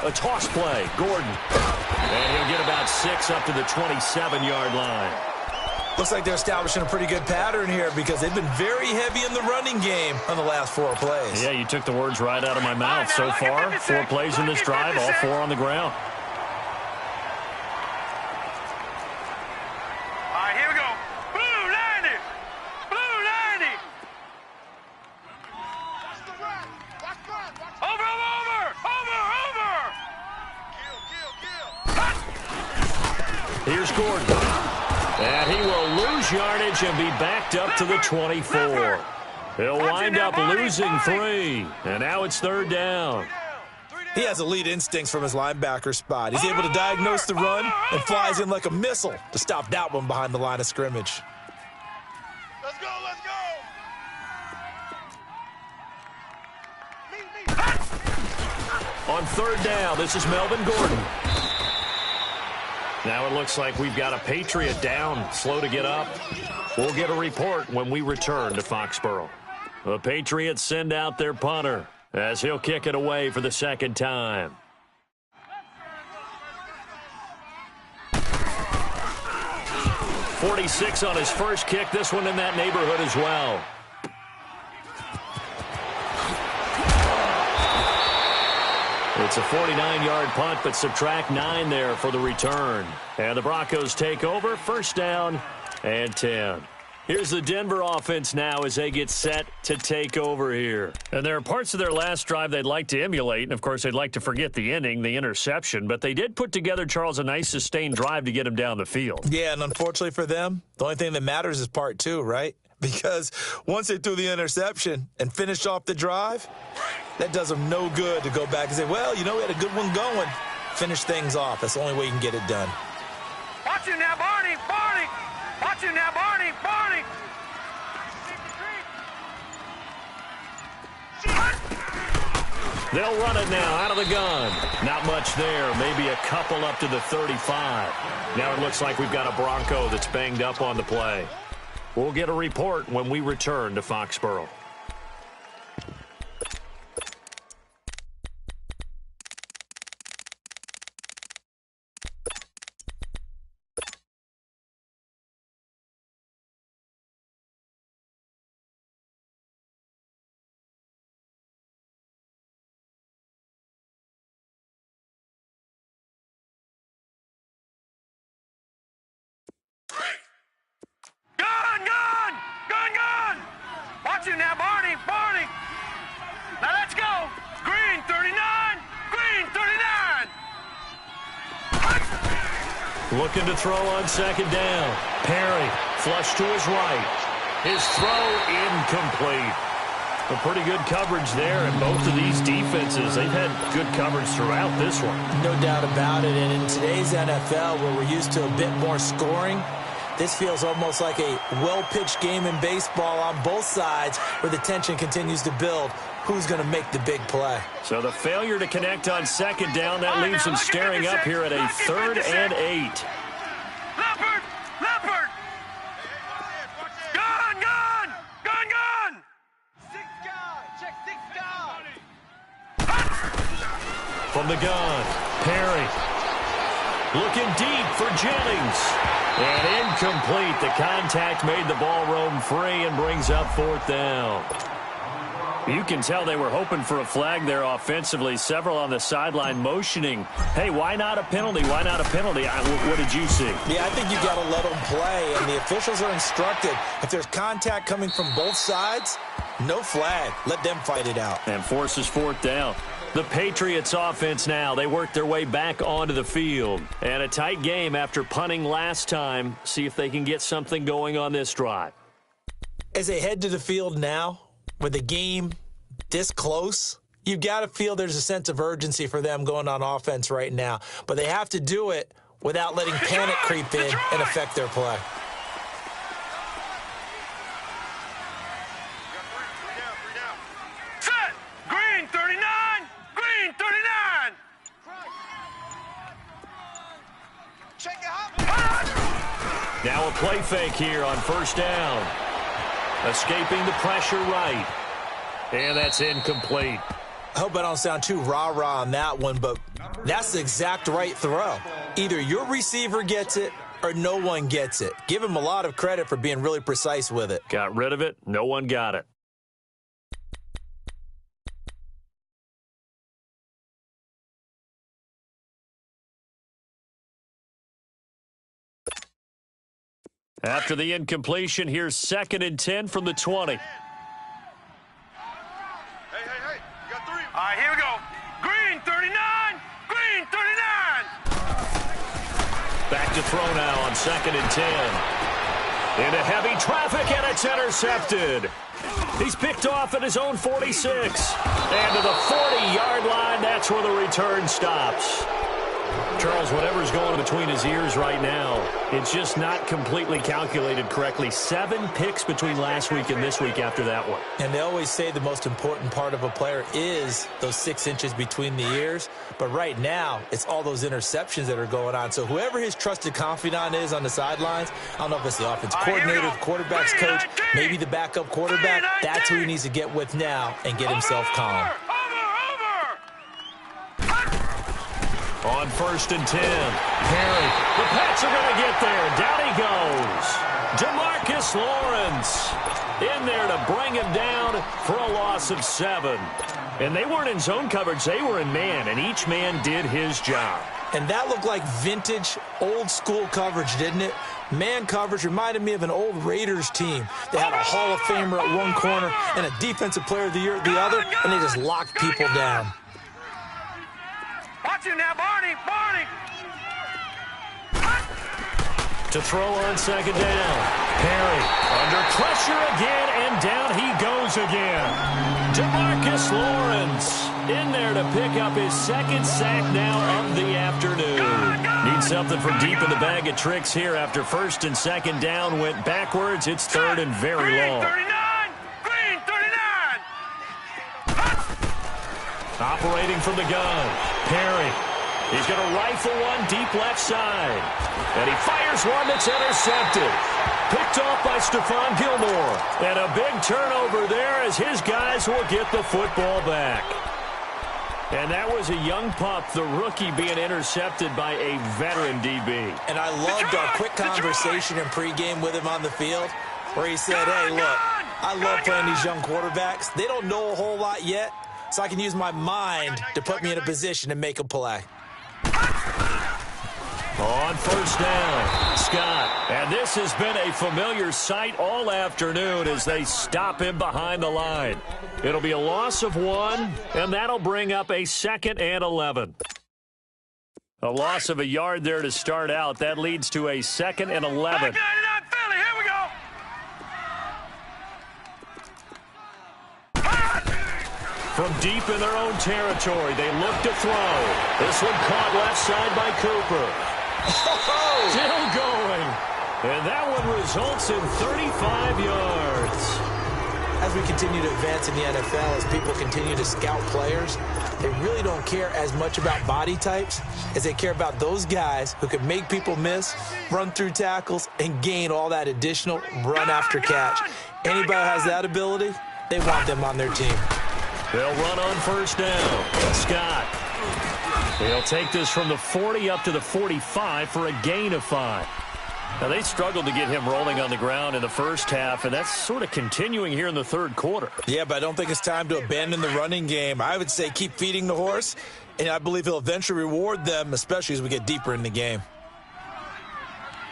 A toss play, Gordon. And he'll get about 6 up to the 27-yard line. Looks like they're establishing a pretty good pattern here because they've been very heavy in the running game on the last 4 plays. Yeah, you took the words right out of my mouth. So far, 4 plays in this drive, all 4 on the ground. All right, here we go. Blue 90. Blue 90. Watch the run. Watch the run. Over, over, over, over. Kill, kill, kill. Here's Gordon. And he will lose yardage and be backed up to the 24. He'll wind up losing 3. And now it's 3rd down. He has elite instincts from his linebacker spot. He's able to diagnose the run and flies in like a missile to stop that one behind the line of scrimmage. Let's go, let's go. On 3rd down, this is Melvin Gordon. Now it looks like we've got a Patriot down, slow to get up. We'll get a report when we return to Foxborough. The Patriots send out their punter as he'll kick it away for the 2nd time. .46 on his first kick, this one in that neighborhood as well. It's a 49-yard punt, but subtract 9 there for the return. And the Broncos take over, 1st down and 10. Here's the Denver offense now as they get set to take over here. And there are parts of their last drive they'd like to emulate, and of course they'd like to forget the inning, the interception, but they did put together, Charles, a nice sustained drive to get him down the field. Yeah, and unfortunately for them, the only thing that matters is part 2, right? Because once they threw the interception and finished off the drive, that does them no good to go back and say, well, you know, we had a good one going. Finish things off. That's the only way you can get it done. Watch him now, Barney, Barney. Watch him now, Barney, Barney. They'll run it now out of the gun. Not much there. Maybe a couple up to the 35. Now it looks like we've got a Bronco that's banged up on the play. We'll get a report when we return to Foxborough. you now, Barney. Barney. Now let's go. Green 39. Green 39. Looking to throw on second down. Perry, flush to his right. His throw incomplete. A pretty good coverage there, and both of these defenses, they've had good coverage throughout this one. No doubt about it, and in today's NFL, where we're used to a bit more scoring, this feels almost like a well-pitched game in baseball on both sides where the tension continues to build. Who's going to make the big play? So the failure to connect on second down, that leaves them staring up here at a 3rd and 8. Leopard! Leopard! Gun! Gun! Gun! Gun! 6 guard! Check 6 guard! From the gun, Perry. Looking deep for Jennings. And incomplete. The contact made the ball roam free and brings up 4th down. You can tell they were hoping for a flag there offensively. Several on the sideline motioning, hey, why not a penalty? Why not a penalty? What did you see? Yeah, I think you got to let them play, and the officials are instructed. If there's contact coming from both sides, no flag. Let them fight it out. And forces 4th down. The Patriots offense now. They work their way back onto the field. And a tight game after punting last time. See if they can get something going on this drive. As they head to the field now, with the game this close, you've got to feel there's a sense of urgency for them going on offense right now. But they have to do it without letting panic creep in and affect their play. Set! Green 39! Green 39! Check it out! Now a play fake here on 1st down. Escaping the pressure right. And that's incomplete. I hope I don't sound too rah-rah on that one, but that's the exact right throw. Either your receiver gets it or no one gets it. Give him a lot of credit for being really precise with it. Got rid of it. No one got it. After the incompletion, here's 2nd and 10 from the 20. Hey, you got 3. All right, here we go. Green 39! Green 39! Back to throw now on 2nd and 10. Into heavy traffic, and it's intercepted. He's picked off at his own 46. And to the 40-yard line, that's where the return stops. Charles, whatever's going between his ears right now, it's just not completely calculated correctly. 7 picks between last week and this week after that one. And they always say the most important part of a player is those 6 inches between the ears. But right now, it's all those interceptions that are going on. So whoever his trusted confidant is on the sidelines, I don't know if it's the offense coordinator, the quarterback's coach, maybe the backup quarterback, that's who he needs to get with now and get himself calm. On 1st and 10, Perry. The Pats are going to get there. Down he goes. DeMarcus Lawrence in there to bring him down for a loss of 7. And they weren't in zone coverage. They were in man, and each man did his job. And that looked like vintage, old-school coverage, didn't it? Man coverage reminded me of an old Raiders team. They had a Hall of Famer at one corner and a Defensive Player of the Year at the other, and they just locked people down. Watch it now, Barney! Barney! To throw on 2nd down. Perry under pressure again, and down he goes again. DeMarcus Lawrence in there to pick up his 2nd sack now of the afternoon. Needs something from deep in the bag of tricks here after 1st and 2nd down went backwards. It's 3rd and very long. Green 39! Operating from the gun, Perry. He's going to rifle one deep left side. And he fires one that's intercepted. Picked off by Stephon Gilmore. And a big turnover there as his guys will get the football back. And that was a young pup, the rookie, being intercepted by a veteran DB. And I loved our quick conversation in pregame with him on the field where he said, hey, look, I love playing these young quarterbacks. They don't know a whole lot yet, so I can use my mind to put me in a position to make a play. On 1st down, Scott. And this has been a familiar sight all afternoon as they stop him behind the line. It'll be a loss of 1, and that'll bring up a 2nd and 11. A loss of a yard there to start out. That leads to a 2nd and 11. Here we go. From deep in their own territory, they look to throw. This one caught left side by Cooper. Still going. And that one results in 35 yards. As we continue to advance in the NFL, as people continue to scout players, they really don't care as much about body types as they care about those guys who can make people miss, run through tackles, and gain all that additional run after catch. Anybody who has that ability, they want them on their team. They'll run on first down. Scott. He'll take this from the 40 up to the 45 for a gain of 5. Now, they struggled to get him rolling on the ground in the first half, and that's sort of continuing here in the third quarter. Yeah, but I don't think it's time to abandon the running game. I would say keep feeding the horse, and I believe he'll eventually reward them, especially as we get deeper in the game.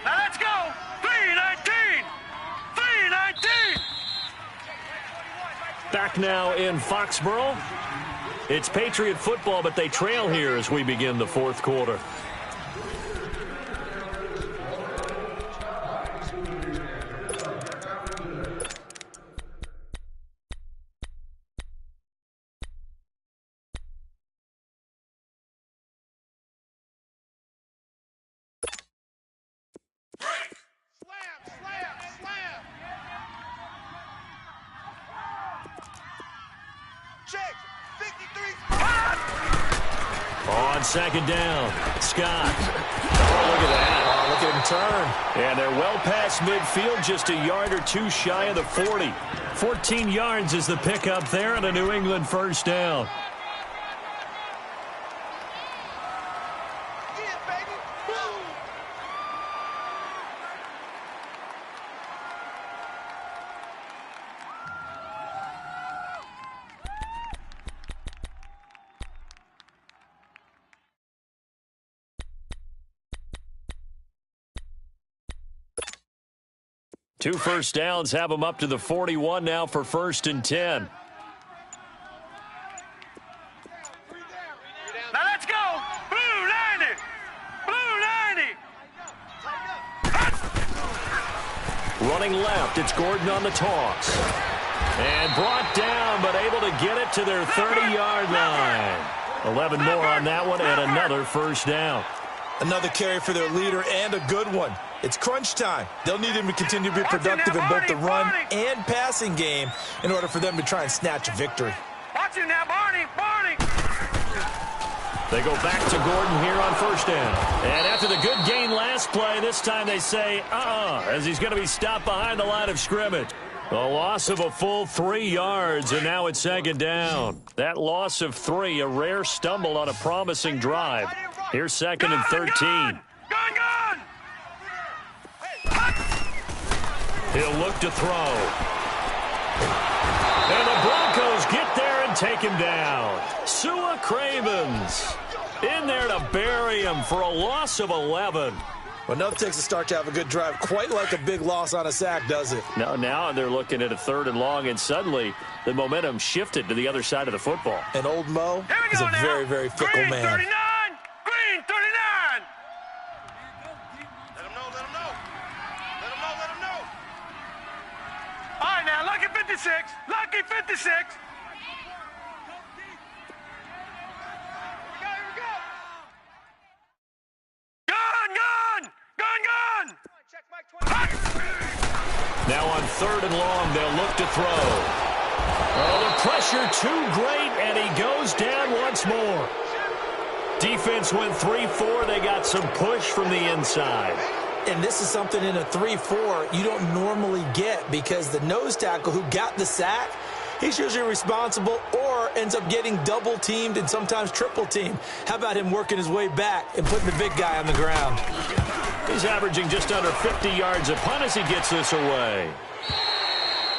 Now let's go. 3-19. 3-19. Back now in Foxborough. It's Patriot football, but they trail here as we begin the fourth quarter. On second down, Scott. Oh, look at that. Oh, look at him turn. And they're well past midfield, just a yard or two shy of the 40. 14 yards is the pickup there and a New England first down. Two first downs have them up to the 41 now for 1st and 10. Now let's go. Blue 90. Blue 90. Running left, it's Gordon on the toss. And brought down, but able to get it to their 30-yard line. 11 more on that one and another first down. Another carry for their leader and a good one. It's crunch time. They'll need him to continue to be productive in both the run and passing game in order for them to try and snatch a victory. Watch it now, Barney. Barney. They go back to Gordon here on first down. And after the good gain last play, this time they say, as he's going to be stopped behind the line of scrimmage. A loss of a full 3 yards, and now it's second down. That loss of 3, a rare stumble on a promising drive. Here's 2nd and 13. Gone. He'll look to throw. And the Broncos get there and take him down. Sua Cravens in there to bury him for a loss of 11. Well, enough takes a start to have a good drive. Quite like a big loss on a sack, does it? Now they're looking at a 3rd and long, and suddenly the momentum shifted to the other side of the football. And old Mo is a very, very fickle Green, man. 39. Green 39. Let him know. Let him know. All right, now, lucky 56. Lucky 56. Here we go. Gone. Check Mike 20. Now on 3rd and long, they'll look to throw. Oh, the pressure too great, and he goes down once more. Defense went 3-4. They got some push from the inside. And this is something in a 3-4 you don't normally get because the nose tackle who got the sack, he's usually responsible or ends up getting double-teamed and sometimes triple-teamed. How about him working his way back and putting the big guy on the ground? He's averaging just under 50 yards a punt as he gets this away.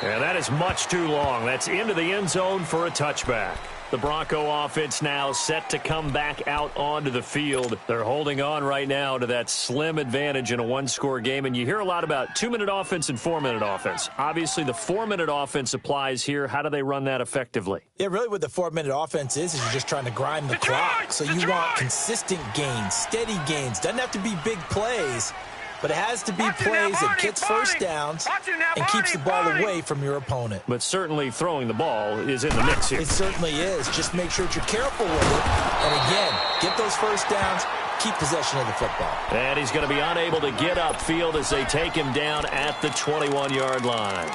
And that is much too long. That's into the end zone for a touchback. The Bronco offense now set to come back out onto the field. They're holding on right now to that slim advantage in a one-score game. And you hear a lot about 2-minute offense and 4-minute offense. Obviously, the 4-minute offense applies here. How do they run that effectively? Yeah, really what the 4-minute offense is you're just trying to grind the clock. So you want consistent gains, steady gains. Doesn't have to be big plays, but it has to be plays that gets first downs and keeps the ball away from your opponent. But certainly throwing the ball is in the mix here. It certainly is. Just make sure that you're careful with it. And again, get those first downs, keep possession of the football. And he's going to be unable to get upfield as they take him down at the 21-yard line.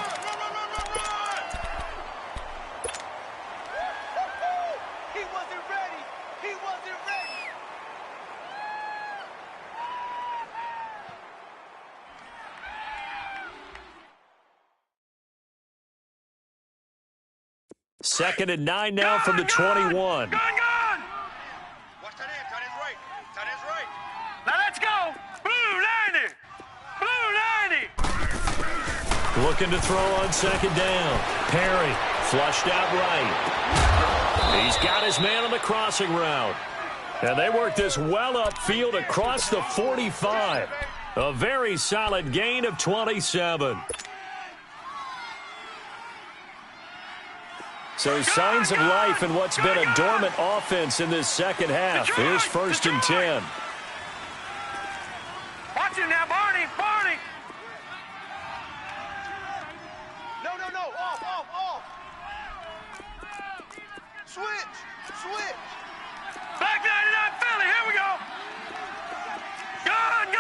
He wasn't ready. He wasn't ready. Second and 9 now from the 21. Watch that end. Tight end's right. Tight end's right. Now let's go. Blue 90. Blue 90. Looking to throw on second down. Perry flushed out right. He's got his man on the crossing route. And they work this well upfield across the 45. A very solid gain of 27. So signs of life in what's been a dormant offense in this second half. Here's first and 10. Watch him now, Barney. Barney. No. Off. Switch. Back 99 Philly. Here we go. Gun.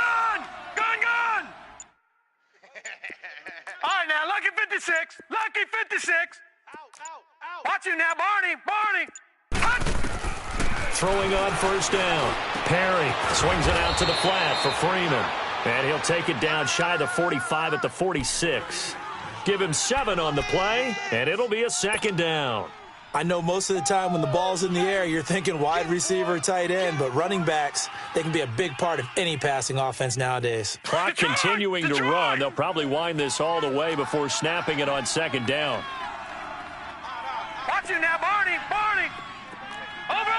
All right, now, lucky 56. Out. Watch him now, Barney. Throwing on first down. Perry swings it out to the flat for Freeman. And he'll take it down shy of the 45 at the 46. Give him 7 on the play, and it'll be a second down. I know most of the time when the ball's in the air, you're thinking wide receiver, tight end, but running backs, they can be a big part of any passing offense nowadays. Clock continuing to run. They'll probably wind this all the way before snapping it on second down. Watch him now, Barney. Over.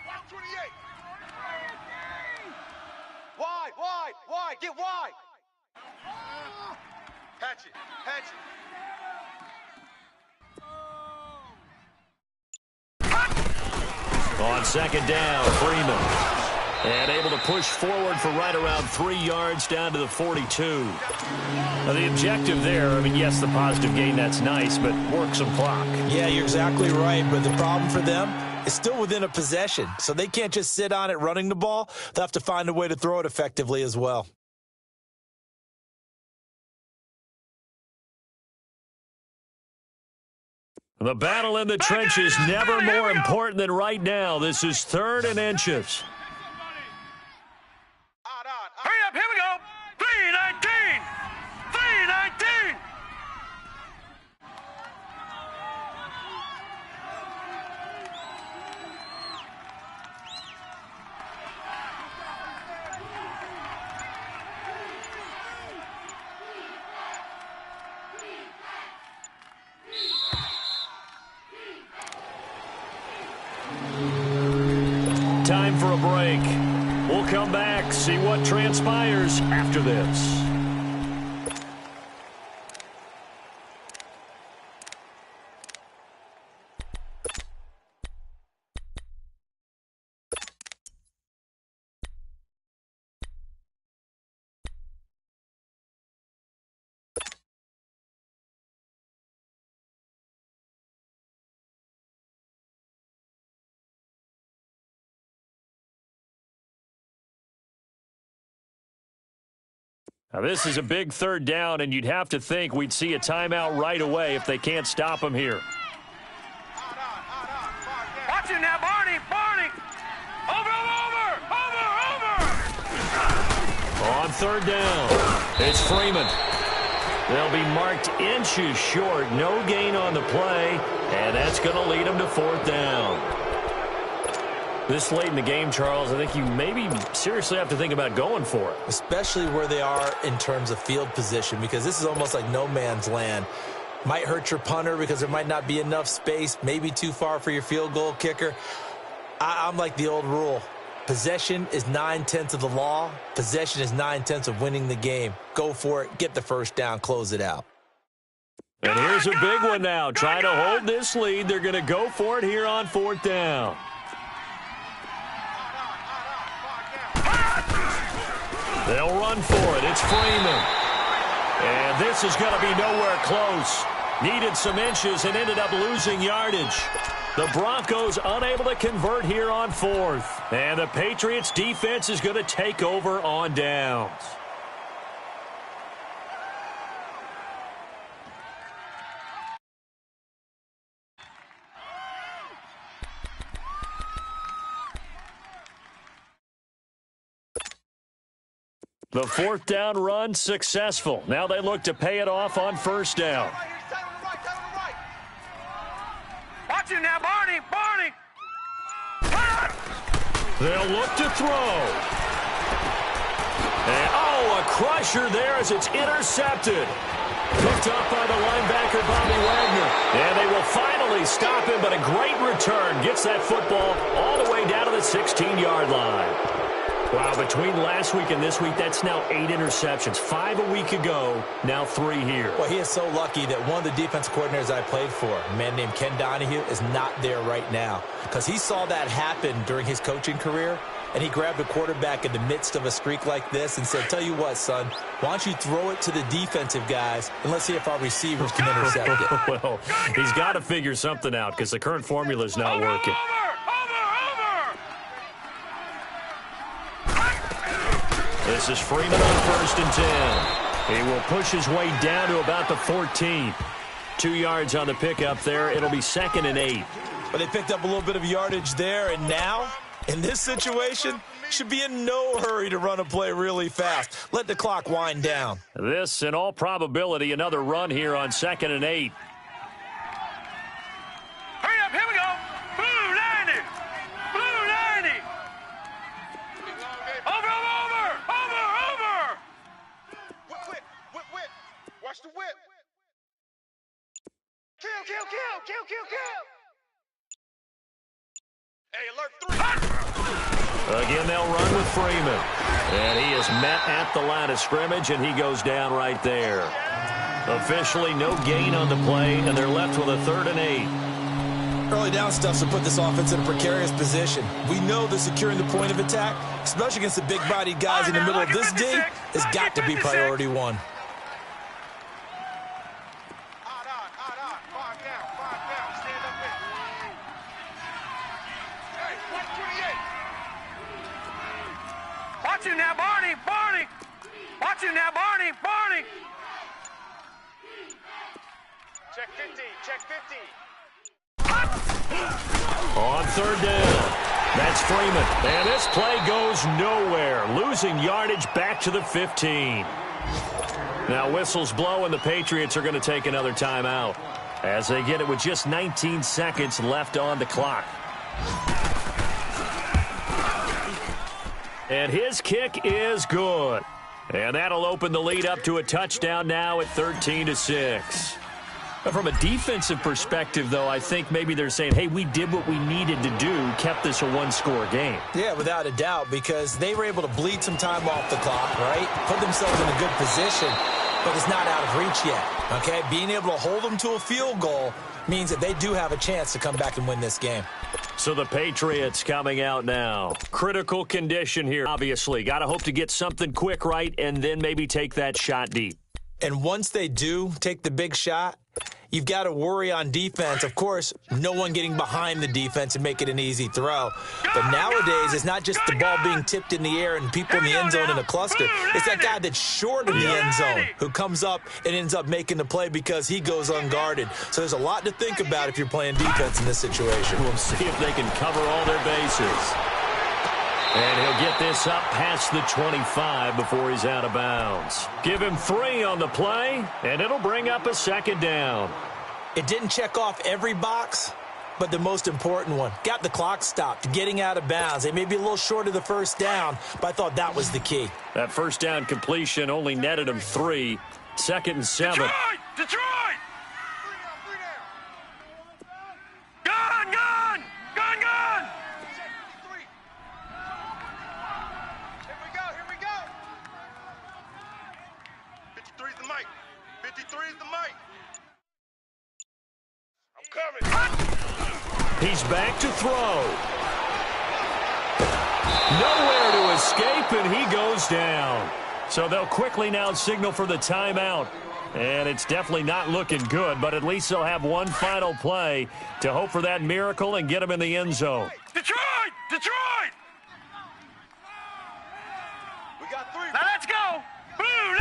Watch 28. Wide. Get wide. Hatch it. On second down, Freeman. And able to push forward for right around 3 yards down to the 42. Now, the objective there, yes, the positive gain, that's nice, but work some clock. Yeah, you're exactly right, but the problem for them is still within a possession. So they can't just sit on it running the ball. They'll have to find a way to throw it effectively as well. The battle in the trenches never more important than right now. This is 3rd and inches. Hurry up, here we go. 319. Time for a break. We'll come back, see what transpires after this. Now, this is a big 3rd down, and you'd have to think we'd see a timeout right away if they can't stop him here. Watch him now, Barney. Over. On 3rd down, it's Freeman. They'll be marked inches short. No gain on the play, and that's going to lead them to 4th down. This late in the game, Charles, I think you maybe seriously have to think about going for it. Especially where they are in terms of field position, because this is almost like no man's land. Might hurt your punter because there might not be enough space, maybe too far for your field goal kicker. I'm like the old rule. Possession is 9/10 of the law. Possession is 9/10 of winning the game. Go for it. Get the first down. Close it out. And here's a big one now. Trying to hold this lead. They're going to go for it here on 4th down. They'll run for it. It's Freeman. And this is going to be nowhere close. Needed some inches and ended up losing yardage. The Broncos unable to convert here on 4th. And the Patriots defense is going to take over on downs. The 4th down run successful. Now they look to pay it off on 1st down. Watch it now, Barney! Barney! They'll look to throw. And, a crusher there as it's intercepted. Picked up by the linebacker, Bobby Wagner. And they will finally stop him, but a great return. Gets that football all the way down to the 16-yard line. Wow, between last week and this week, that's now 8 interceptions. 5 a week ago, now 3 here. Well, he is so lucky that one of the defense coordinators I played for, a man named Ken Donahue, is not there right now. Because he saw that happen during his coaching career, and he grabbed a quarterback in the midst of a streak like this and said, tell you what, son, why don't you throw it to the defensive guys, and let's see if our receivers can intercept it. Well, he's got to figure something out because the current formula is not working. This is Freeman on 1st and 10. He will push his way down to about the 14. 2 yards on the pickup there. It'll be 2nd and 8. But they picked up a little bit of yardage there, and now, in this situation, should be in no hurry to run a play really fast. Let the clock wind down. This, in all probability, another run here on 2nd and 8. Hurry up, here we go! Blue 90! Blue 90! Over! Whip! Watch the whip! Kill! Hey, alert 3! Again, they'll run with Freeman. And he is met at the line of scrimmage, and he goes down right there. Officially, no gain on the play, and they're left with a 3rd and 8. Early down stuff to put this offense in a precarious position. We know that securing the point of attack, especially against the big-bodied guys in the middle of this D, has got to be priority 1. Watch him now, Barney! Watch him now, Barney! Check 50. On 3rd down, that's Freeman. And this play goes nowhere. Losing yardage back to the 15. Now whistles blow, and the Patriots are going to take another timeout as they get it with just 19 seconds left on the clock. And his kick is good. And that'll open the lead up to a touchdown now at 13-6. From a defensive perspective, though, I think maybe they're saying, hey, we did what we needed to do, kept this a one-score game. Yeah, without a doubt, because they were able to bleed some time off the clock, right? Put themselves in a good position, but it's not out of reach yet, okay? Being able to hold them to a field goal means that they do have a chance to come back and win this game. So the Patriots coming out now. Critical condition here, obviously. Got to hope to get something quick right and then maybe take that shot deep. And once they do take the big shot, you've got to worry on defense. Of course, no one getting behind the defense and make it an easy throw. But nowadays, it's not just the ball being tipped in the air and people in the end zone in a cluster. It's that guy that's short of the end zone who comes up and ends up making the play because he goes unguarded. So there's a lot to think about if you're playing defense in this situation. We'll see if they can cover all their bases. And he'll get this up past the 25 before he's out of bounds. Give him 3 on the play, and it'll bring up a 2nd down. It didn't check off every box, but the most important one. Got the clock stopped, getting out of bounds. They may be a little short of the first down, but I thought that was the key. That first down completion only netted him 3. 2nd and 7. Detroit! 53 is the mic. I'm coming. He's back to throw. Nowhere to escape, and he goes down. So they'll quickly now signal for the timeout. And it's definitely not looking good, but at least they'll have one final play to hope for that miracle and get him in the end zone. Detroit! Detroit! We got 3. Now let's go! Blue,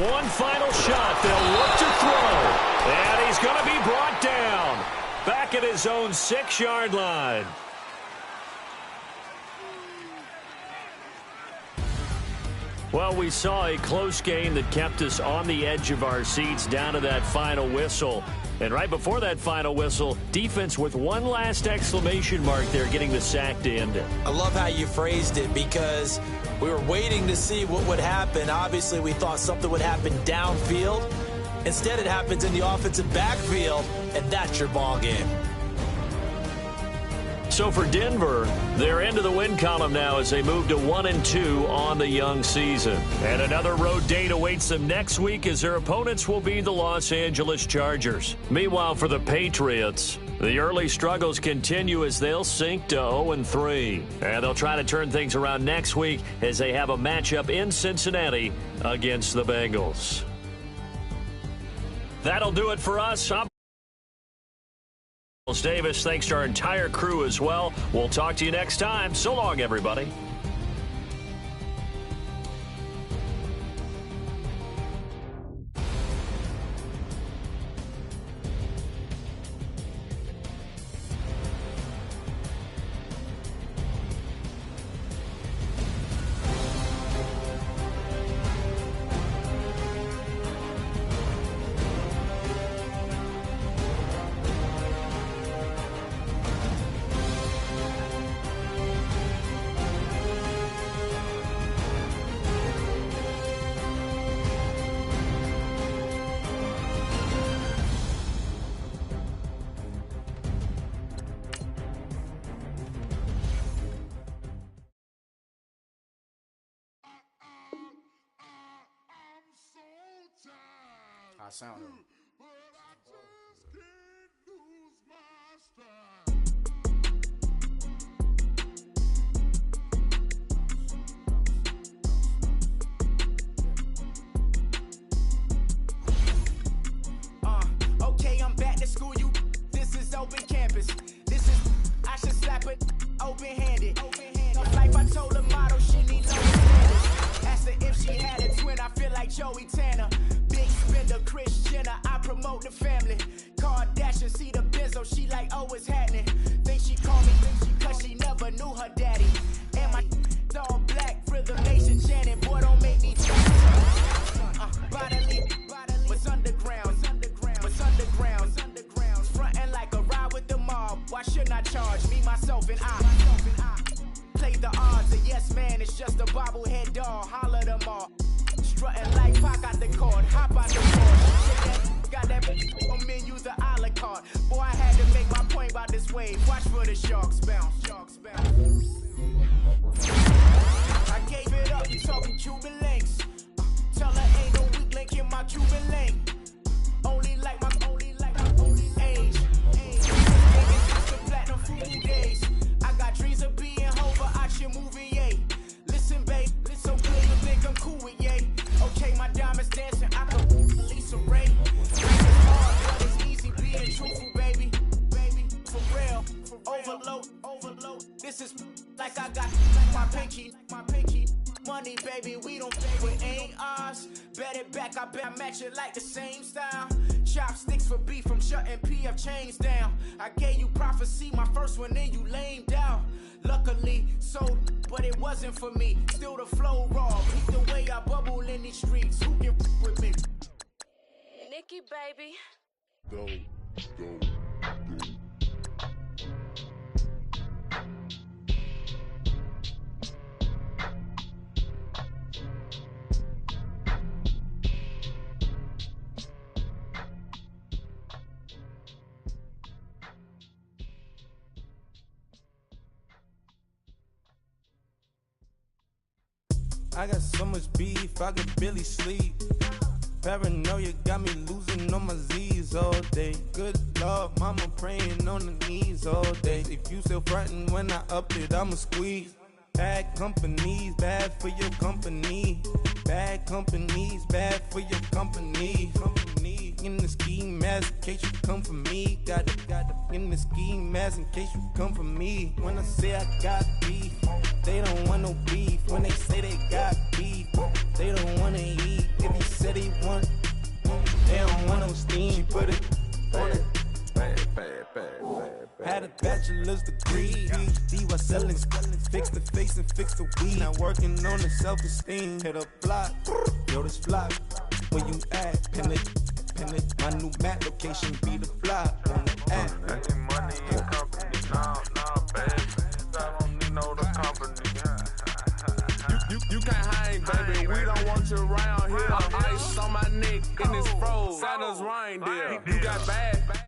One final shot. They'll look to throw. And he's going to be brought down. Back at his own 6-yard line. Well, we saw a close game that kept us on the edge of our seats down to that final whistle. And right before that final whistle, defense with one last exclamation mark there, getting the sack to end it. I love how you phrased it because we were waiting to see what would happen. Obviously, we thought something would happen downfield. Instead, it happens in the offensive backfield, and that's your ball game. So for Denver, they're into the win column now as they move to 1-2 on the young season. And another road date awaits them next week as their opponents will be the Los Angeles Chargers. Meanwhile, for the Patriots, the early struggles continue as they'll sink to 0-3. And they'll try to turn things around next week as they have a matchup in Cincinnati against the Bengals. That'll do it for us. Davis, thanks to our entire crew as well. We'll talk to you next time. So long, everybody. Sound. Okay, I'm back to school. This is open campus. I should slap it open-handed. Like I told the model, she need no standards. Asked her if she had a twin. I feel like Joey Tanner. Spender, Chris Jenner, I promote the family. Kardashian, see the Benzo, she like, oh, it's happening. Think she called me, cause she never knew her daddy. And my all black, Rhythm Nation chanting, boy, don't make me bodily, what's underground, frontin' like a ride with the mob. Why shouldn't I charge me, myself, and I? Play the odds, a yes man, it's just a bobblehead doll, holler them all. Strutting like Pac out the cord, hop out the cord. Got that on menu, the a la carte. Boy, I had to make my point about this wave. Watch for the sharks bounce. I gave it up, you talking Cuban links. Tell her ain't no weak link in my Cuban link. Only like my age. The platinum food days. I got dreams of being Hova, I should movie, yay. Listen, babe, so good you think I'm cool with yay. Okay, my diamonds dancing, I can Lisa Ray. It's hard, but it's easy being truthful, baby. For real, overload. This is like I got my pinky. Money, baby, we don't pay with ain't ours. Bet it back, I bet I match it like the same style. Chopsticks for beef from shutting PF chains down. I gave you prophecy, my first one, then you lamed out. Luckily, sold, but it wasn't for me. Still the flow raw, peep the way I bubble in these streets. Who can with me? Nikki, baby. Go. I got so much beef, I could barely sleep. Paranoia got me losing on my Z's all day. Good Lord, mama praying on the knees all day. If you still frontin' when I up it, I'ma squeeze. Bad companies, bad for your company. Bad companies, bad for your company. In the ski mask, in case you come for me. Got it in the ski mask, in case you come for me. When I say I got beef, they don't want no beef. When they say they got beef, they don't wanna eat. If he said he want, they don't want no steam. Put it on it. Had a bachelor's degree, PhD was selling, fix the face and fix the weed. Now working on the self-esteem. Hit a block, yo this flop. Where you at? Pin it. My new map location be the flop on the app. Money and company, nah, baby. I don't need no the company. You can't hang, baby. We don't want you around here. Ice on my neck and it's froze. Santa's reindeer. You got bad.